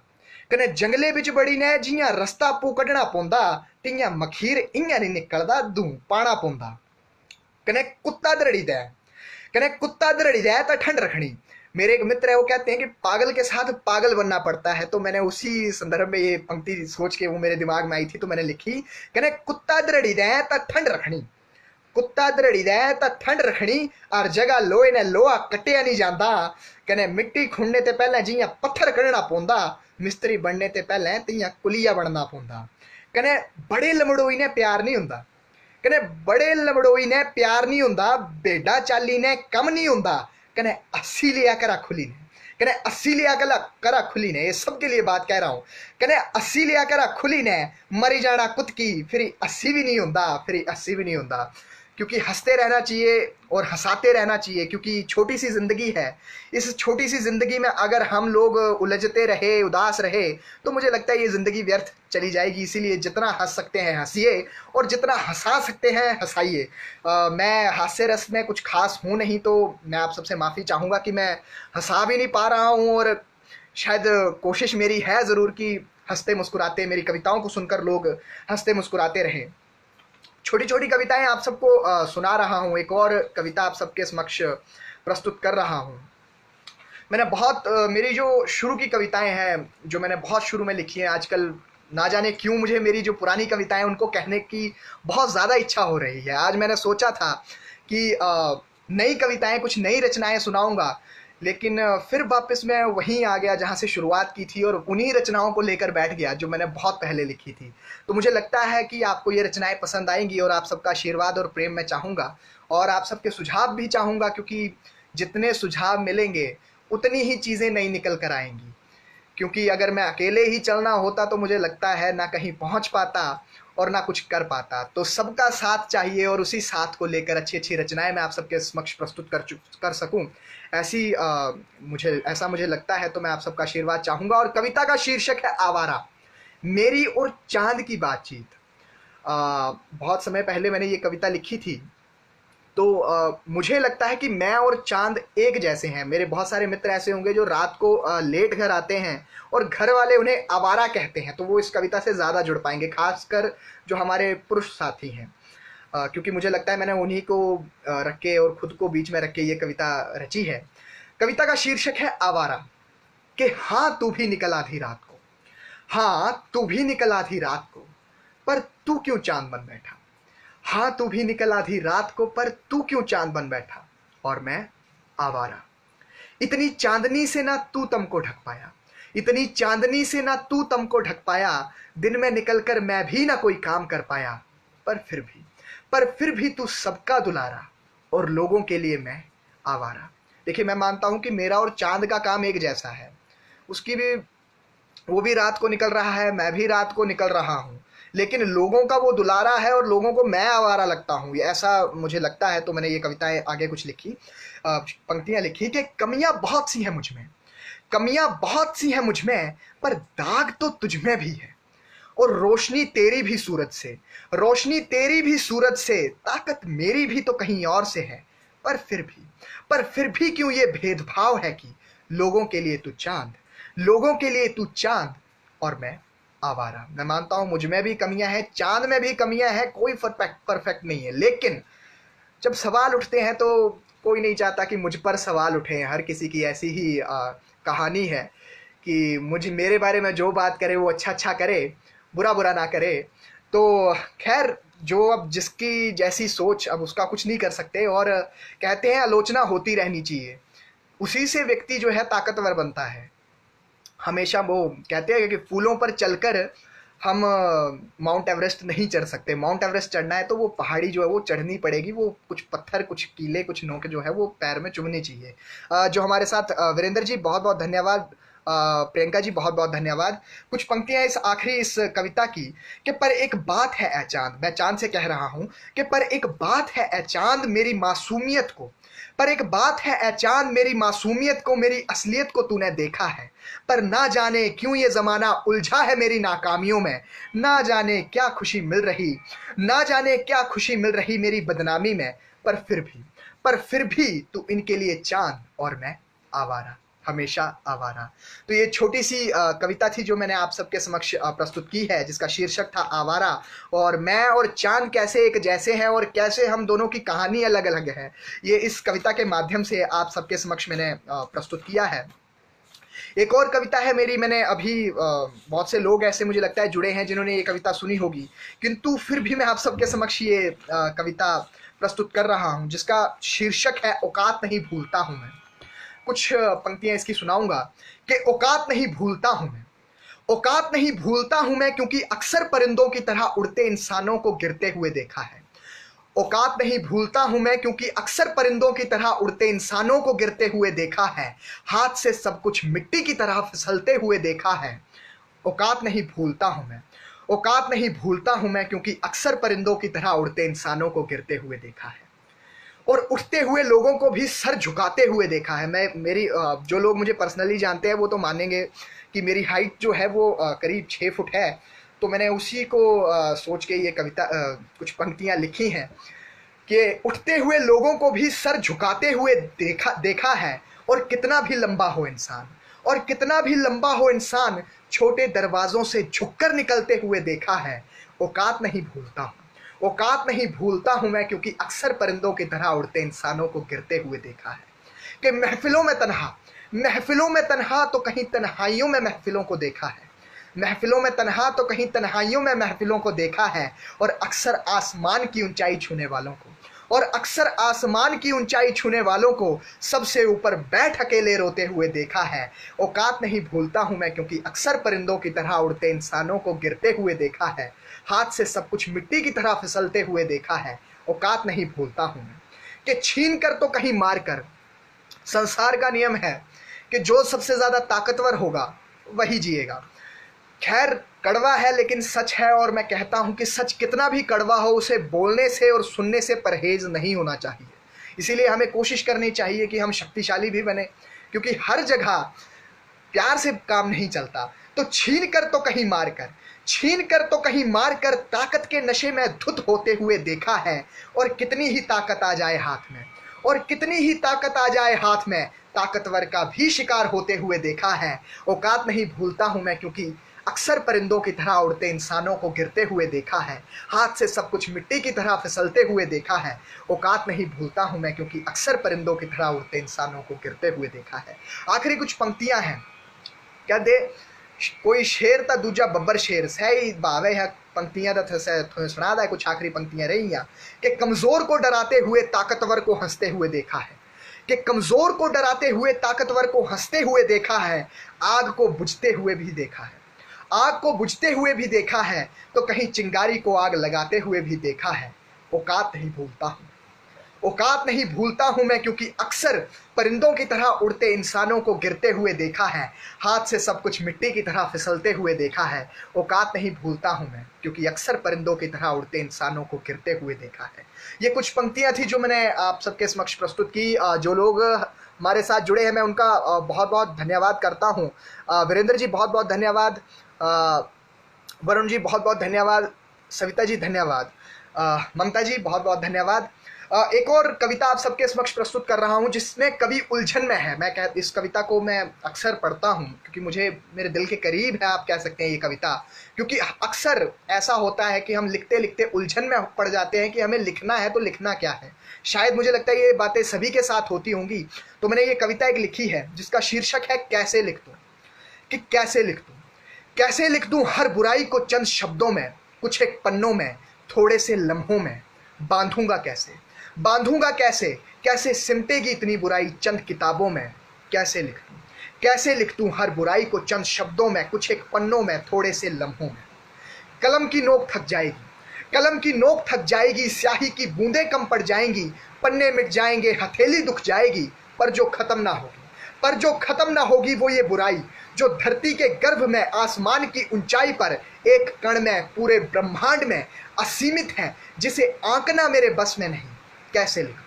कने जंगले बिच बड़ी ने जियां रस्ता आपू कढना पौंदा, तियां मखीर इयां नहीं निकलदा, दूं पाना पौंदा। कने कुत्ता दरड़ीदा है, कने कुत्ता दरड़ीदा है तो ठंड रखनी। मेरे एक मित्र है, वो कहते हैं कि पागल के साथ पागल बनना पड़ता है, तो मैंने उसी संदर्भ में ये पंक्ति सोच के वो मेरे दिमाग में आई थी तो मैंने लिखी। कने कुत्ता दरड़ीदा है तो ठंड रखनी, कुत्ता दरड़ीदा है तो ठंड रखनी, और जगह लोहे ने लोहा कटिया नहीं जाता। कने मिट्टी खुणने ते पहले जियां पत्थर कढना पौंदा, मिस्त्री बनने ते पहले तियां कुलिया बनना पौंदा। कने बड़े लमड़ोई ने प्यार नहीं हुंदा, कने बड़े लमड़ोई ने प्यार नहीं हुंदा, भेडा चाली ने कम नहीं हुंदा, कने अस्सी लिया करा खुली ने, कने अस्सी लिया करा खुली ने, ये सबके लिए बात कह रहा हूं। कने अस्सी लिया करा खुली ने, मरी जाना कुतकी, फिर अस्सी भी नहीं हुंदा, फिर अस्सी भी नहीं हुंदा। क्योंकि हंसते रहना चाहिए और हंसाते रहना चाहिए, क्योंकि छोटी सी जिंदगी है। इस छोटी सी जिंदगी में अगर हम लोग उलझते रहे, उदास रहे, तो मुझे लगता है ये जिंदगी व्यर्थ चली जाएगी। इसीलिए जितना हंस सकते हैं हंसिए, और जितना हंसा सकते हैं हंसाइए। मैं हास्य रस में कुछ खास हूँ नहीं, तो मैं आप सबसे माफ़ी चाहूँगा कि मैं हंसा भी नहीं पा रहा हूँ, और शायद कोशिश मेरी है ज़रूर कि हंसते मुस्कुराते मेरी कविताओं को सुनकर लोग हंसते मुस्कुराते रहें। छोटी छोटी कविताएं आप सबको सुना रहा हूँ, एक और कविता आप सबके समक्ष प्रस्तुत कर रहा हूँ। मैंने बहुत मेरी जो शुरू की कविताएं हैं, जो मैंने बहुत शुरू में लिखी हैं, आजकल ना जाने क्यों मुझे मेरी जो पुरानी कविताएं उनको कहने की बहुत ज़्यादा इच्छा हो रही है। आज मैंने सोचा था कि नई कविताएं, कुछ नई रचनाएं सुनाऊंगा, लेकिन फिर वापस मैं वहीं आ गया जहाँ से शुरुआत की थी, और उन्हीं रचनाओं को लेकर बैठ गया जो मैंने बहुत पहले लिखी थी। तो मुझे लगता है कि आपको ये रचनाएं पसंद आएंगी, और आप सबका आशीर्वाद और प्रेम मैं चाहूँगा, और आप सबके सुझाव भी चाहूँगा, क्योंकि जितने सुझाव मिलेंगे उतनी ही चीज़ें नई निकल कर आएंगी। क्योंकि अगर मैं अकेले ही चलना होता तो मुझे लगता है ना कहीं पहुँच पाता और ना कुछ कर पाता। तो सबका साथ चाहिए, और उसी साथ को लेकर अच्छी अच्छी रचनाएं मैं आप सबके समक्ष प्रस्तुत कर सकूं, ऐसा मुझे लगता है। तो मैं आप सबका आशीर्वाद चाहूँगा, और कविता का शीर्षक है आवारा, मेरी और चांद की बातचीत। बहुत समय पहले मैंने ये कविता लिखी थी, तो मुझे लगता है कि मैं और चांद एक जैसे हैं। मेरे बहुत सारे मित्र ऐसे होंगे जो रात को लेट घर आते हैं और घर वाले उन्हें आवारा कहते हैं, तो वो इस कविता से ज़्यादा जुड़ पाएंगे, खासकर जो हमारे पुरुष साथी हैं। क्योंकि मुझे लगता है मैंने उन्हीं को रख के और खुद को बीच में रख के ये कविता रची है। कविता का शीर्षक है आवारा। कि हाँ तू भी निकल आधी रात को, हाँ तू भी निकल आधी रात को, पर तू क्यों चांद बन बैठा। हाँ तू भी निकल आधी रात को, पर तू क्यों चांद बन बैठा, और मैं आवारा। इतनी चांदनी से ना तू तम को ढक पाया, इतनी चांदनी से ना तू तम को ढक पाया, दिन में निकलकर मैं भी ना कोई काम कर पाया, पर फिर भी तू सबका दुलारा, और लोगों के लिए मैं आवारा। देखिए, मैं मानता हूं कि मेरा और चांद का काम एक जैसा है। उसकी भी, वो भी रात को निकल रहा है, मैं भी रात को निकल रहा हूं, लेकिन लोगों का वो दुलारा है और लोगों को मैं आवारा लगता हूं, ये ऐसा मुझे लगता है। तो मैंने ये कविताएं आगे कुछ लिखी, पंक्तियां लिखी कि कमियां बहुत सी हैं मुझ में, कमियां बहुत सी हैं मुझ में, पर दाग तो तुझ में भी है, और रोशनी तेरी भी सूरज से, रोशनी तेरी भी सूरज से, ताकत मेरी भी तो कहीं और से है, पर फिर भी क्यों ये भेदभाव है कि लोगों के लिए तू चांद, लोगों के लिए तू चांद, और मैं आवारा। मैं मानता हूं मुझ में भी कमियां हैं, चांद में भी कमियां हैं, कोई परफेक्ट नहीं है, लेकिन जब सवाल उठते हैं तो कोई नहीं चाहता कि मुझ पर सवाल उठे। हर किसी की ऐसी ही कहानी है कि मेरे बारे में जो बात करे वो अच्छा करे, बुरा बुरा ना करे। तो खैर, जो अब जिसकी जैसी सोच, अब उसका कुछ नहीं कर सकते, और कहते हैं आलोचना होती रहनी चाहिए, उसी से व्यक्ति जो है ताकतवर बनता है। हमेशा वो कहते हैं कि फूलों पर चलकर हम माउंट एवरेस्ट नहीं चढ़ सकते। माउंट एवरेस्ट चढ़ना है तो वो पहाड़ी जो है वो चढ़नी पड़ेगी, वो कुछ पत्थर, कुछ कीले, कुछ नोक जो है वो पैर में चुभनी चाहिए। जो हमारे साथ वीरेंद्र जी, बहुत बहुत धन्यवाद प्रियंका जी बहुत बहुत धन्यवाद। कुछ पंक्तियां इस आखिरी इस कविता की कि पर एक बात है ए चांद, मैं चांद से कह रहा हूं कि पर एक बात है ए चांद मेरी मासूमियत को, पर एक बात है ए चांद मेरी मासूमियत को, मेरी असलियत को तूने देखा है। पर ना जाने क्यों ये जमाना उलझा है मेरी नाकामियों में, ना जाने क्या खुशी मिल रही, ना जाने क्या खुशी मिल रही मेरी बदनामी में। पर फिर भी तू इनके लिए चांद और मैं आवारा, हमेशा आवारा। तो ये छोटी सी कविता थी जो मैंने आप सबके समक्ष प्रस्तुत की है, जिसका शीर्षक था आवारा। और मैं और चांद कैसे एक जैसे हैं और कैसे हम दोनों की कहानी अलग अलग है, ये इस कविता के माध्यम से आप सबके समक्ष मैंने प्रस्तुत किया है। एक और कविता है मेरी, मैंने अभी बहुत से लोग ऐसे मुझे लगता है जुड़े हैं जिन्होंने ये कविता सुनी होगी, किंतु फिर भी मैं आप सबके समक्ष ये कविता प्रस्तुत कर रहा हूँ, जिसका शीर्षक है औकात नहीं भूलता हूँ मैं। कुछ पंक्तियां इसकी सुनाऊंगा कि औकात नहीं भूलता हूं मैं, औकात नहीं भूलता हूं मैं, क्योंकि अक्सर परिंदों की तरह उड़ते इंसानों को गिरते हुए देखा है। औकात नहीं भूलता हूं मैं, क्योंकि अक्सर परिंदों की तरह उड़ते इंसानों को गिरते हुए देखा है, हाथ से सब कुछ मिट्टी की तरह फिसलते हुए देखा है। औकात नहीं भूलता हूं मैं, औकात नहीं भूलता हूं मैं, क्योंकि अक्सर परिंदों की तरह उड़ते इंसानों को गिरते हुए देखा है और उठते हुए लोगों को भी सर झुकाते हुए देखा है। मैं मेरी जो लोग मुझे पर्सनली जानते हैं वो तो मानेंगे कि मेरी हाइट जो है वो करीब 6 फुट है। तो मैंने उसी को सोच के ये कविता कुछ पंक्तियां लिखी हैं कि उठते हुए लोगों को भी सर झुकाते हुए देखा है, और कितना भी लंबा हो इंसान, और कितना भी लंबा हो इंसान, छोटे दरवाजों से झुककर निकलते हुए देखा है। औकात नहीं भूलता हूँ, औकात नहीं भूलता हूं मैं, क्योंकि अक्सर परिंदों की तरह उड़ते इंसानों को गिरते हुए देखा है। कि महफिलों में तन्हा, महफिलों में तन्हा तो कहीं तन्हाइयों में महफिलों को देखा है, महफिलों में तन्हा तो कहीं तन्हाइयों में महफिलों को देखा है। और अक्सर आसमान की ऊंचाई छूने वालों को, और अक्सर आसमान की ऊंचाई छूने वालों को सबसे ऊपर बैठ अकेले रोते हुए देखा है। औकात नहीं भूलता हूं मैं, क्योंकि अक्सर परिंदों की तरह उड़ते इंसानों को गिरते हुए देखा है, हाथ से सब कुछ मिट्टी की तरह फिसलते हुए देखा है। औकात नहीं भूलता हूं मैं कि छीन कर तो कहीं मार कर, संसार का नियम है कि जो सबसे ज्यादा ताकतवर होगा वही जिएगा। खैर कड़वा है लेकिन सच है, और मैं कहता हूं कि सच कितना भी कड़वा हो उसे बोलने से और सुनने से परहेज नहीं होना चाहिए। इसीलिए हमें कोशिश करनी चाहिए कि हम शक्तिशाली भी बने, क्योंकि हर जगह प्यार से काम नहीं चलता। तो छीन कर तो कहीं मार कर, छीन कर तो कहीं मार कर ताकत के नशे में धुत होते हुए देखा है। और कितनी ही ताकत आ जाए हाथ में, और कितनी ही ताकत आ जाए हाथ में, ताकतवर का भी शिकार होते हुए देखा है। औकात नहीं भूलता हूं मैं, क्योंकि अक्सर परिंदों की तरह उड़ते इंसानों को गिरते हुए देखा है, हाथ से सब कुछ मिट्टी की तरह फिसलते हुए देखा है। औकात नहीं भूलता हूं मैं, क्योंकि अक्सर परिंदों की तरह उड़ते इंसानों को गिरते हुए देखा है। आखिरी कुछ पंक्तियां हैं, क्या दे कोई शेर ता दूजा बब्बर शेर, सही भावे है पंक्तियां सुना है। कुछ आखिरी पंक्तियां रही हैं कि कमजोर को डराते हुए ताकतवर को हंसते हुए देखा है, कि कमजोर को डराते हुए ताकतवर को हंसते हुए देखा है। आग को बुझते हुए भी देखा है, आग को बुझते हुए भी देखा है, तो कहीं चिंगारी को आग लगाते हुए भी देखा है। औकात नहीं भूलता हूं, औकात नहीं भूलता हूं मैं, क्योंकि अक्सर परिंदों की तरह उड़ते इंसानों को गिरते हुए देखा है, हाथ से सब कुछ मिट्टी की तरह फिसलते हुए देखा है। औकात नहीं भूलता हूं मैं, क्योंकि अक्सर परिंदों की तरह उड़ते इंसानों को गिरते हुए देखा है। ये कुछ पंक्तियां थी जो मैंने आप सबके समक्ष प्रस्तुत की। जो लोग हमारे साथ जुड़े हैं मैं उनका बहुत बहुत धन्यवाद करता हूँ। वीरेंद्र जी बहुत बहुत धन्यवाद, वरुण जी बहुत बहुत धन्यवाद, सविता जी धन्यवाद, ममता जी बहुत बहुत धन्यवाद। एक और कविता आप सबके समक्ष प्रस्तुत कर रहा हूं जिसमें कवि उलझन में है। इस कविता को मैं अक्सर पढ़ता हूं क्योंकि मुझे मेरे दिल के करीब है, आप कह सकते हैं ये कविता। क्योंकि अक्सर ऐसा होता है कि हम लिखते लिखते उलझन में पड़ जाते हैं कि हमें लिखना है तो लिखना क्या है। शायद मुझे लगता है ये बातें सभी के साथ होती होंगी। तो मैंने ये कविता एक लिखी है जिसका शीर्षक है कैसे लिख दूं। कि कैसे लिख दूं, कैसे लिख दूं हर बुराई को चंद शब्दों में, कुछ एक पन्नों में, थोड़े से लम्हों में। बांधूंगा कैसे, बांधूंगा कैसे, कैसे सिमटेगी इतनी बुराई चंद किताबों में। कैसे लिख दूं, कैसे लिख दूं हर बुराई को चंद शब्दों में, कुछ एक पन्नों में, थोड़े से लम्हों में। कलम की नोक थक जाएगी, कलम की नोक थक जाएगी, स्याही की बूंदें कम पड़ जाएंगी, पन्ने मिट जाएंगे, हथेली दुख जाएगी, पर जो खत्म ना होगी, पर जो खत्म ना होगी वो ये बुराई, जो धरती के गर्भ में आसमान की ऊंचाई पर एक कण में पूरे ब्रह्मांड में असीमित है, जिसे आंकना मेरे बस में नहीं। कैसे लिखूं,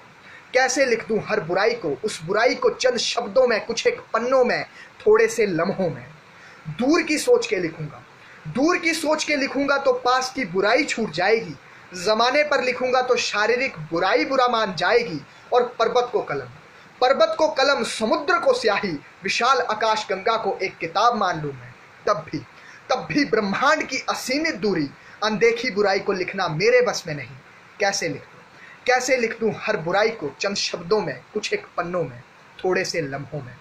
कैसे लिख दूं हर बुराई को, उस बुराई को चंद शब्दों में, कुछ एक पन्नों में, थोड़े से लम्हों में। दूर की सोच के लिखूंगा, दूर की सोच के लिखूंगा तो पास की बुराई छूट जाएगी, जमाने पर लिखूंगा तो शारीरिक बुराई बुरा मान जाएगी। और पर्वत को कलम, पर्वत को कलम, समुद्र को स्याही, विशाल आकाश गंगा को एक किताब मान लूं मैं, तब भी ब्रह्मांड की असीमित दूरी, अनदेखी बुराई को लिखना मेरे बस में नहीं। कैसे लिख दूं, कैसे लिख दूं हर बुराई को चंद शब्दों में, कुछ एक पन्नों में, थोड़े से लम्हों में।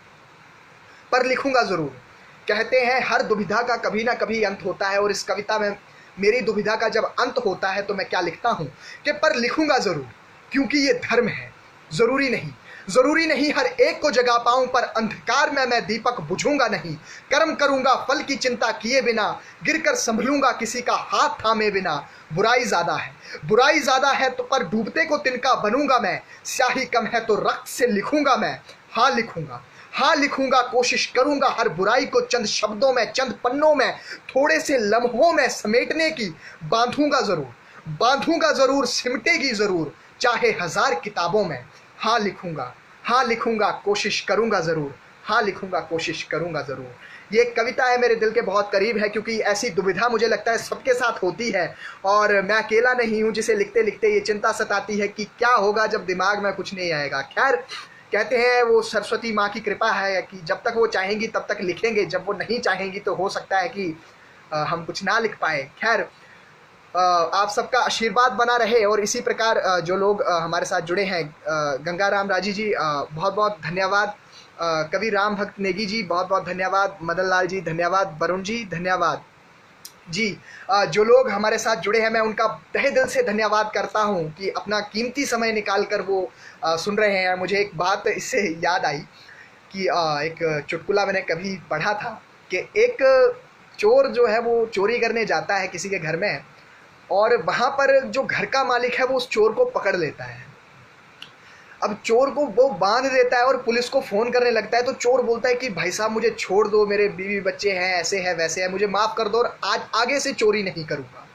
पर लिखूंगा जरूर। कहते हैं हर दुविधा का कभी ना कभी अंत होता है, और इस कविता में मेरी दुविधा का जब अंत होता है तो मैं क्या लिखता हूं कि पर लिखूंगा जरूर, क्योंकि ये धर्म है। जरूरी नहीं हर एक को जगा पाऊं, पर अंधकार में मैं दीपक बुझूंगा नहीं। कर्म करूंगा फल की चिंता किए बिना, गिरकर संभलूंगा किसी का हाथ थामे बिना। बुराई ज्यादा है तो पर डूबते को तिनका बनूंगा मैं। स्याही कम है तो रक्त से लिखूंगा मैं। हाँ लिखूंगा, कोशिश करूंगा हर बुराई को चंद शब्दों में, चंद पन्नों में, थोड़े से लम्हों में समेटने की बांधूंगा जरूर, सिमटेगी जरूर, चाहे 1000 किताबों में। हाँ लिखूंगा, कोशिश करूंगा जरूर। हाँ लिखूंगा, कोशिश करूंगा जरूर। ये कविता है, मेरे दिल के बहुत करीब है, क्योंकि ऐसी दुविधा मुझे लगता है सबके साथ होती है, और मैं अकेला नहीं हूँ जिसे लिखते लिखते ये चिंता सताती है कि क्या होगा जब दिमाग में कुछ नहीं आएगा। खैर, कहते हैं वो सरस्वती माँ की कृपा है कि जब तक वो चाहेंगी तब तक लिखेंगे, जब वो नहीं चाहेंगी तो हो सकता है कि हम कुछ ना लिख पाए। खैर, आप सबका आशीर्वाद बना रहे, और इसी प्रकार जो लोग हमारे साथ जुड़े हैं, गंगाराम राजी जी बहुत बहुत धन्यवाद, कवि राम भक्त नेगी जी बहुत बहुत धन्यवाद, मदन लाल जी धन्यवाद, वरुण जी धन्यवाद जी। जो लोग हमारे साथ जुड़े हैं मैं उनका तहे दिल से धन्यवाद करता हूं कि अपना कीमती समय निकाल कर वो सुन रहे हैं। मुझे एक बात इससे याद आई कि एक चुटकुला मैंने कभी पढ़ा था कि एक चोर जो है वो चोरी करने जाता है किसी के घर में, और वहाँ पर जो घर का मालिक है वो उस चोर को पकड़ लेता है। अब चोर को वो बांध देता है और पुलिस को फ़ोन करने लगता है। तो चोर बोलता है कि भाई साहब मुझे छोड़ दो, मेरे बीवी बच्चे हैं, ऐसे है वैसे है, मुझे माफ़ कर दो और आज आगे से चोरी नहीं करूँगा।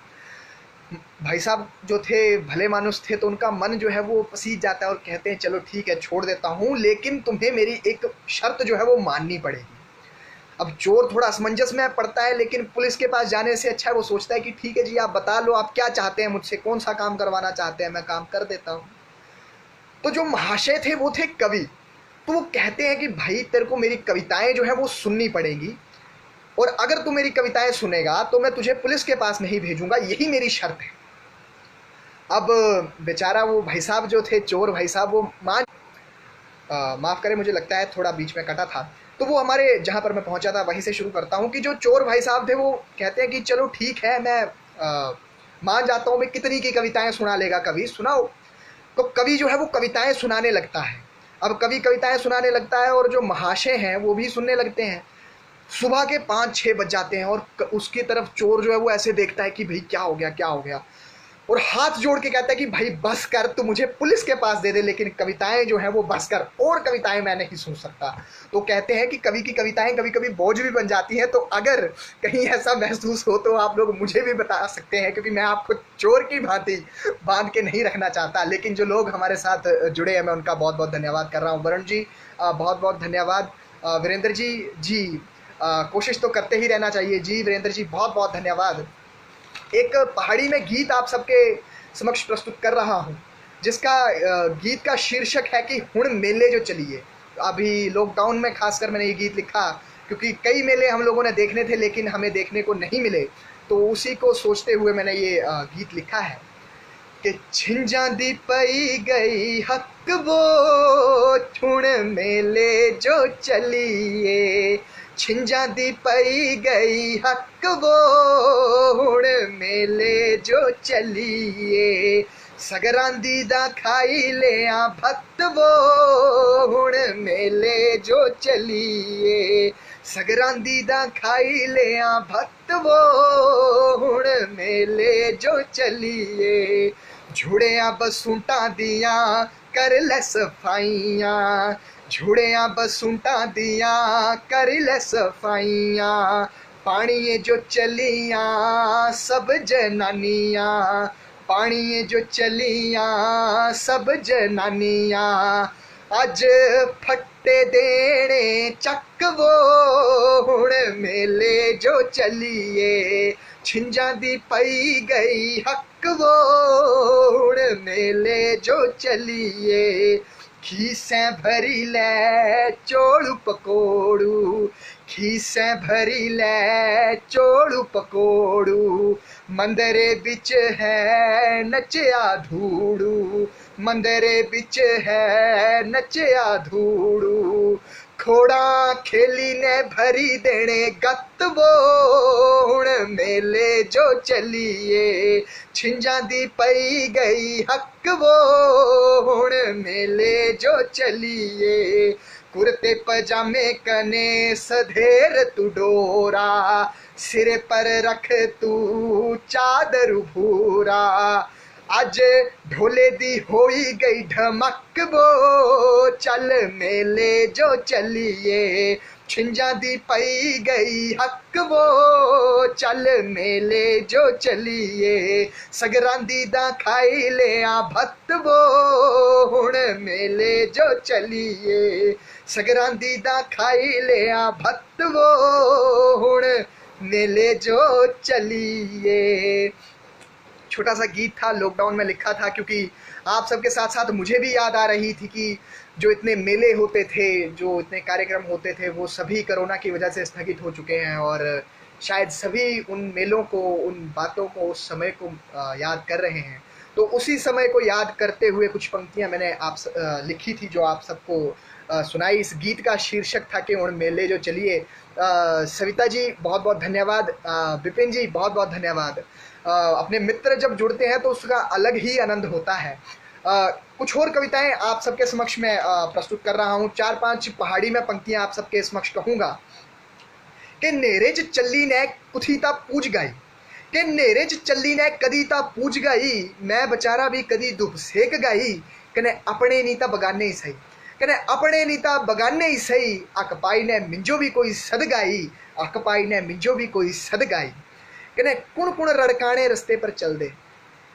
भाई साहब जो थे भले मानुस थे, तो उनका मन जो है वो पसीज जाता है और कहते हैं चलो ठीक है छोड़ देता हूँ, लेकिन तुम्हें मेरी एक शर्त जो है वो माननी पड़ेगी। अब चोर थोड़ा असमंजस में पड़ता है, लेकिन पुलिस के पास जाने से अच्छा है वो सोचता है कि ठीक है जी आप बता लो आप क्या चाहते हैं मुझसे, कौन सा काम करवाना चाहते हैं, मैं काम कर देता हूँ। तो जो महाशय थे वो थे कवि, तो वो कहते हैं कि भाई तेरे को मेरी कविताएं जो है वो सुननी पड़ेगी, और अगर तू मेरी कविताएं सुनेगा तो मैं तुझे पुलिस के पास नहीं भेजूंगा, यही मेरी शर्त है। अब बेचारा वो भाई साहब जो थे, चोर भाई साहब, वो माफ़ करें मुझे लगता है थोड़ा बीच में कटा था, तो वो हमारे जहाँ पर मैं पहुँचा था वहीं से शुरू करता हूँ कि जो चोर भाई साहब थे वो कहते हैं कि चलो ठीक है मैं मान जाता हूँ, मैं कितनी की कविताएं सुना लेगा कवि, सुनाओ। तो कवि जो है वो कविताएं सुनाने लगता है। अब कवि कविताएं सुनाने लगता है और जो महाशय हैं वो भी सुनने लगते हैं। सुबह के 5-6 बज जाते हैं और उसकी तरफ चोर जो है वो ऐसे देखता है कि भाई क्या हो गया, और हाथ जोड़ के कहता है कि भाई बस कर, तू मुझे पुलिस के पास दे दे, लेकिन कविताएं जो हैं वो बस कर, और कविताएं मैं नहीं सुन सकता। तो कहते हैं कि कवि की कविताएं कभी कभी बोझ भी बन जाती हैं। तो अगर कहीं ऐसा महसूस हो तो आप लोग मुझे भी बता सकते हैं, क्योंकि मैं आपको चोर की भांति बांध के नहीं रखना चाहता। लेकिन जो लोग हमारे साथ जुड़े हैं मैं उनका बहुत बहुत धन्यवाद कर रहा हूँ। वरुण जी बहुत बहुत धन्यवाद, वीरेंद्र जी कोशिश तो करते ही रहना चाहिए जी, वीरेंद्र जी बहुत बहुत धन्यवाद। एक पहाड़ी में गीत आप सबके समक्ष प्रस्तुत कर रहा हूँ, जिसका गीत का शीर्षक है कि हुण मेले जो चलिए। अभी लॉकडाउन में खासकर मैंने ये गीत लिखा क्योंकि कई मेले हम लोगों ने देखने थे लेकिन हमें देखने को नहीं मिले, तो उसी को सोचते हुए मैंने ये गीत लिखा है कि छिंजा दी पई गई हक वो हुण मेले जो चलिए, छिंजा दी पई गई हक वो हुण मेले जो चलिए, सगरांदी दा खाई ले आ भक्त वो हुण मेले जो चलिए, सगरांदी दा खाई ले आ भक्त वो हुण मेले जो चलिए, जुड़िया बसूंटा दिया कर ले सफाइयां, झुड़ियां बसूंटा दिया कर ले सफाइयां, पानी जो चलियां सब जनानियां, पानी जो चलियां सब जनानियां, अज फट्टे देने चक वो हुण मेले जो चलिए, छिंजां दी पई गई हक वो हुण मेले जो चलिए, खीसें भरी लै चोड़ू पकोड़ू, खीसें भरी लै चोड़ू पकोड़ू, मंदरे बिच है नचया धूड़ू, मंदरे बिच है नचया धूड़ू, खोड़ा खेली ने भरी देने गत वो हुण मेले जो चलिए, छिंजां दी पई गई हक वो हुण मेले जो चलिए, कुर्ते पजामे कने सधेर तू डोरा, सिरे पर रख तू चादर भूरा, अज ढोले दी होई गई ढमक वो चल मेले जो चलिए, छिंजां दी पई गई हक वो चल मेले जो चलिए, सगरांदी दा खाई लिया भत्त वो हुण मेले जो चलिए, सगरांदी दा खाई लिया भत्त वो हुण मेले जो चलिए। छोटा सा गीत था, लॉकडाउन में लिखा था, क्योंकि आप सबके साथ साथ मुझे भी याद आ रही थी कि जो इतने मेले होते थे, जो इतने कार्यक्रम होते थे, वो सभी कोरोना की वजह से स्थगित हो चुके हैं, और शायद सभी उन मेलों को, उन बातों को, उस समय को याद कर रहे हैं। तो उसी समय को याद करते हुए कुछ पंक्तियां मैंने लिखी थी, जो आप सबको सुनाई। इस गीत का शीर्षक था कि उन मेले जो चलिए। सविता जी बहुत बहुत धन्यवाद, विपिन जी बहुत बहुत धन्यवाद। अपने मित्र जब जुड़ते हैं तो उसका अलग ही आनंद होता है। कुछ और कविताएं आप सबके समक्ष में प्रस्तुत कर रहा हूँ। 4-5 पहाड़ी में पंक्तियां आप सबके समक्ष कहूँगा कि नेरे च चली ने कुथी ता पूज गई, कि नेरे च चली ने कदी ता पूज गई, मैं बेचारा भी कदी दुख सेक गई, कने अपने नी ता बगाने ही सही, कने अपने नी ता बगाने ही सही, अक पाई ने मिंजो भी कोई सद गाई, अक पाई ने मिंजो भी कोई सद गाई, कने कुण कुण रड़काने रस्ते पर चल दे।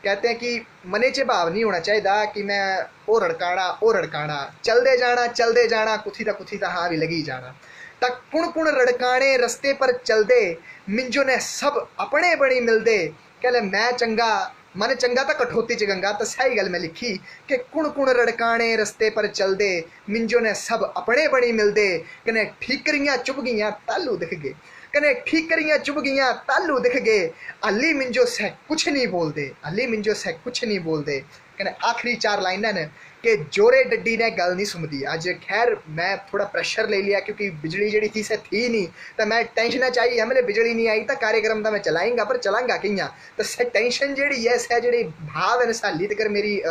कहते हैं कि मने च भाव नहीं होना चाहिए कि मैं ओ रड़काना, चल दे जाना कुथी ता हाँ भी लगी जाना, तक कुण कुण रड़काने रस्ते पर चल दे, मिंजो ने सब अपने बड़ी मिल दे, कहले मैं चंगा मन चंगा तो कठोती च गंगा। तो सही गल मैं लिखी कि कुण कुण रड़काने रस्ते पर चल दे, मिंजो ने सब अपने बड़ी मिल दे, कने ठीकरियां चुभ गईयां तालू दिख गए, कने ठीकरियां चुभ गईयां तालू दिख गए, अली मिंजो से कुछ नहीं बोल दे, अली मिंजो से कुछ नहीं बोल दे, कने आखिरी 4 लाइनां ने कि जोरे डड्डी ने गल नहीं सुनती। अज खैर मैं थोड़ा प्रेशर ले लिया क्योंकि बिजली जी थी से थी नहीं, तो मैं टेंशन चाहिए हमें बिजली नहीं आई तो कार्यक्रम तो मैं चलाएंगा, पर चलांगा कियां, तो से टेंशन जी है सह जी भाव है साली तक मेरी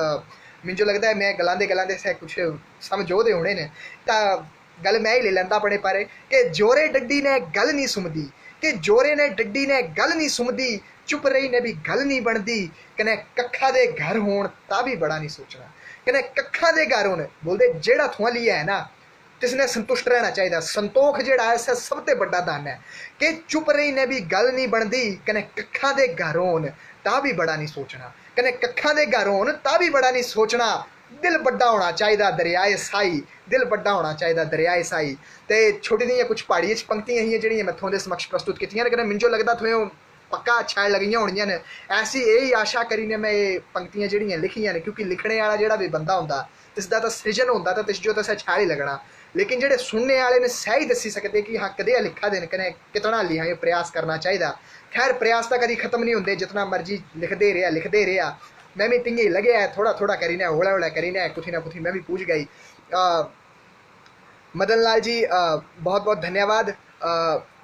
मिंजो लगता है मैं गलांदे गलांदे सह कुछ समझो दे होने ने, तो गल मैं ही ले लेंदा अपने पारे कि जोरे डड्डी ने गल नहीं सुनदी, कि जोरे ने डड्डी ने गल नहीं सुनदी, चुप रही ने भी गल नहीं बनती, कने कखा दे घर होण ता भी बड़ा नहीं सोचना, कने कखा दे घर होने बोलते जेड़ा थुआ लिया है ना तिसने संतुष्ट रहना चाहिए। संतोख जेड़ा है सबसे बड़ा दान है कि चुप रही ने भी गल नहीं बनती, कने कखा दे घर होन ता भी बड़ा नहीं सोचना, कने कखा दे घर होन ता भी बड़ा नहीं सोचना, दिल बड़ा होना चाहिए दरियाए साई, दिल बड़ा होना चाहिए दरियाए साई। तो छोटी जी कुछ पहाड़ी पंक्तियां ही जी मैं थोड़े समक्ष प्रस्तुत की, लेकिन मिंजो लगता थोड़े पक्का अच्छा लगियां होनियां ने, ऐसी यही आशा करी ने मैं ये पंक्तियां जड़ियां लिखियां ने, क्योंकि लिखने वाला जो भी बंदा होंदा तिसदा तो सृजन होंदा तो तिस जो तो अच्छा ही लगना, लेकिन जेडे सुनने वाले ने सही दसी सकते कि हाँ कदे लिखा देन कने कितना लिया ये प्रयास करना चाहिए। खैर प्रयास तो कभी खत्म नहीं होंगे, जितना मर्जी लिखते रहा, मैं भी तिंगे लगे है थोड़ा थोड़ा करीने होड़ा होड़ा करीने कुछ ना कुछ मैं भी पूछ गई। मदन लाल जी बहुत बहुत धन्यवाद,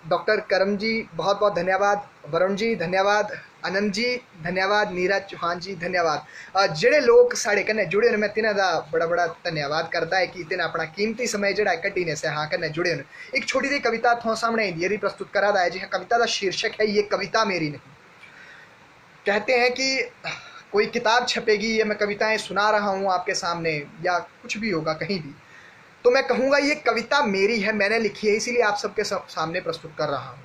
डॉक्टर करम जी बहुत बहुत धन्यवाद, वरुण जी धन्यवाद, आनंद जी धन्यवाद, नीरज चौहान जी धन्यवाद। जेडे लोग साढ़े कन्ने जुड़े होने मैं तिन्हां दा बड़ा बड़ा धन्यवाद करता है कि तिन्हें अपना कीमती समय जोड़ा कड्डी ने से हाँ कन्ने जुड़े होने। एक छोटी सी कविता थों सामने इंडियरी प्रस्तुत करा दा है जी। कविता का शीर्षक है ये कविता मेरी नहीं। कहते हैं कि कोई किताब छपेगी, ये मैं कविताएं सुना रहा हूँ आपके सामने या कुछ भी होगा कहीं भी, तो मैं कहूँगा ये कविता मेरी है, मैंने लिखी है, इसीलिए आप सबके सामने प्रस्तुत कर रहा हूँ।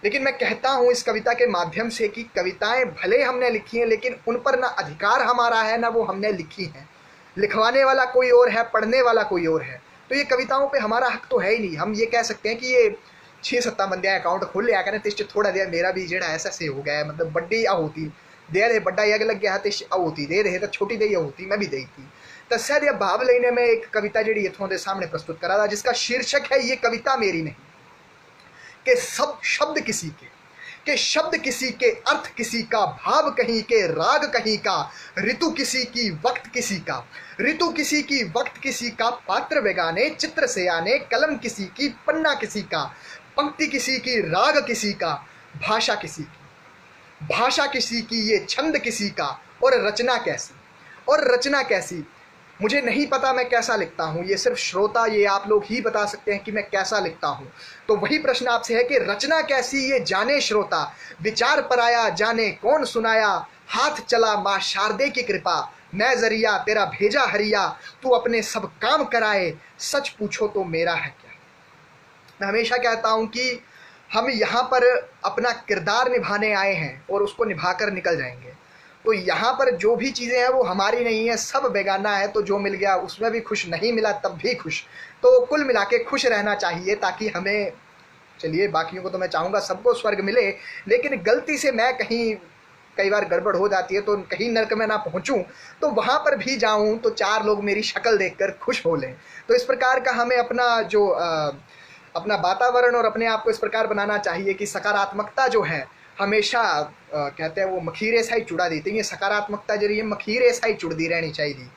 लेकिन मैं कहता हूँ इस कविता के माध्यम से कि कविताएं भले हमने लिखी हैं, लेकिन उन पर ना अधिकार हमारा है, ना वो हमने लिखी हैं। लिखवाने वाला कोई और है, पढ़ने वाला कोई और है। तो ये कविताओं पे हमारा हक तो है ही नहीं। हम ये कह सकते हैं कि ये 6-7 बंदे अकाउंट खोल लिया करें, तिश्च थोड़ा देर मेरा भी जेड़ा ऐसा से हो गया है, मतलब बड्डी होती दे रहे बड्डा यग लग गया तिश्च होती दे रहे तो छोटी दे होती मैं भी दी थी। तो शायद यह भाव लेने में एक कविता जी इथों के सामने प्रस्तुत करा था, जिसका शीर्षक है ये कविता मेरी नहीं। के सब शब्द किसी के शब्द किसी के, अर्थ किसी का, भाव कहीं के, राग कहीं का, ऋतु किसी की, वक्त किसी का, ऋतु किसी की, वक्त किसी का, पात्र बेगाने, चित्र से आने, कलम किसी की, पन्ना किसी का, पंक्ति किसी की, राग किसी का, भाषा किसी की, भाषा किसी की, ये छंद किसी का, और रचना कैसी, और रचना कैसी। मुझे नहीं पता मैं कैसा लिखता हूँ, ये सिर्फ श्रोता, ये आप लोग ही बता सकते हैं कि मैं कैसा लिखता हूँ। तो वही प्रश्न आपसे है कि रचना कैसी ये जाने श्रोता, विचार पर आया जाने कौन सुनाया, हाथ चला माँ शारदे की कृपा, मैं जरिया तेरा भेजा हरिया, तू अपने सब काम कराए, सच पूछो तो मेरा है क्या। मैं हमेशा कहता हूँ कि हम यहाँ पर अपना किरदार निभाने आए हैं और उसको निभाकर निकल जाएंगे। तो यहाँ पर जो भी चीज़ें हैं वो हमारी नहीं है, सब बेगाना है। तो जो मिल गया उसमें भी खुश, नहीं मिला तब भी खुश। तो कुल मिला के खुश रहना चाहिए, ताकि हमें, चलिए बाकियों को तो मैं चाहूँगा सबको स्वर्ग मिले, लेकिन गलती से मैं कहीं कई बार गड़बड़ हो जाती है तो कहीं नर्क में ना पहुँचूँ, तो वहाँ पर भी जाऊँ तो 4 लोग मेरी शक्ल देखकर खुश हो लें। तो इस प्रकार का हमें अपना जो अपना वातावरण और अपने आप को इस प्रकार बनाना चाहिए कि सकारात्मकता जो है हमेशा कहते हैं वो मखीरे सा ही चुड़ा देती है। सकारात्मकता जरिए मखीरे सा ही चुड़ती रहनी चाहिए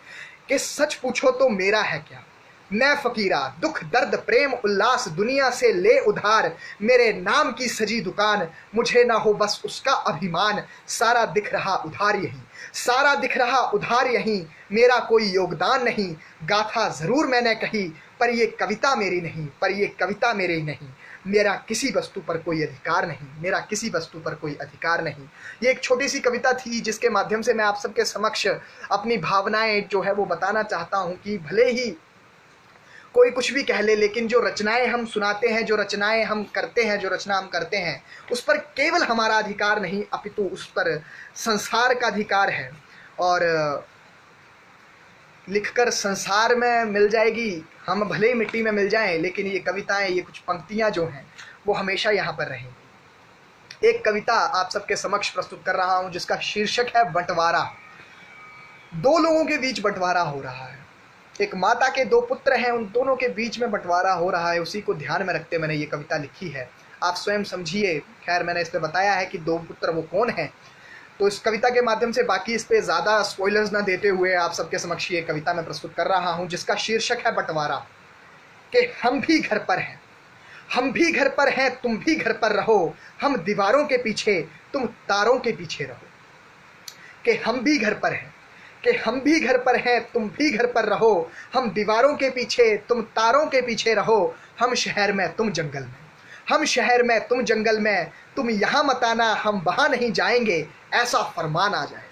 कि सच पूछो तो मेरा है क्या, मैं फकीरा, दुख दर्द प्रेम उल्लास दुनिया से ले उधार, मेरे नाम की सजी दुकान, मुझे ना हो बस उसका अभिमान, सारा दिख रहा उधार यही, सारा दिख रहा उधार यही, मेरा कोई योगदान नहीं, गाथा जरूर मैंने कही, पर ये कविता मेरी नहीं, पर ये कविता मेरी नहीं, मेरा किसी वस्तु पर कोई अधिकार नहीं, मेरा किसी वस्तु पर कोई अधिकार नहीं। ये एक छोटी सी कविता थी जिसके माध्यम से मैं आप सबके समक्ष अपनी भावनाएं जो है वो बताना चाहता हूँ कि भले ही कोई कुछ भी कह ले, लेकिन जो रचनाएं हम सुनाते हैं, जो रचनाएं हम करते हैं, जो रचना हम करते हैं, उस पर केवल हमारा अधिकार नहीं, अपितु उस पर संसार का अधिकार है। और लिखकर संसार में मिल जाएगी, हम भले ही मिट्टी में मिल जाएं, लेकिन ये कविताएं, ये कुछ पंक्तियां जो हैं वो हमेशा यहाँ पर रहेंगी। एक कविता आप सबके समक्ष प्रस्तुत कर रहा हूँ जिसका शीर्षक है बंटवारा। 2 लोगों के बीच बंटवारा हो रहा है, एक माता के 2 पुत्र हैं, उन दोनों के बीच में बंटवारा हो रहा है। उसी को ध्यान में रखते मैंने ये कविता लिखी है, आप स्वयं समझिए। खैर मैंने इस पर बताया है कि 2 पुत्र वो कौन हैं, तो इस कविता के माध्यम से बाकी इस पर ज़्यादा स्पॉयलर्स ना देते हुए आप सबके समक्ष ये कविता मैं प्रस्तुत कर रहा हूँ जिसका शीर्षक है बंटवारा। कि हम भी घर पर हैं, हम भी घर पर हैं, तुम भी घर पर रहो, हम दीवारों के पीछे, तुम तारों के पीछे रहो। कि हम भी घर पर हैं, कि हम भी घर पर हैं, तुम भी घर पर रहो, हम दीवारों के पीछे, तुम तारों के पीछे रहो, हम शहर में तुम जंगल में, हम शहर में तुम जंगल में, तुम यहाँ मत आना हम वहाँ नहीं जाएंगे, ऐसा फरमान आ जाए,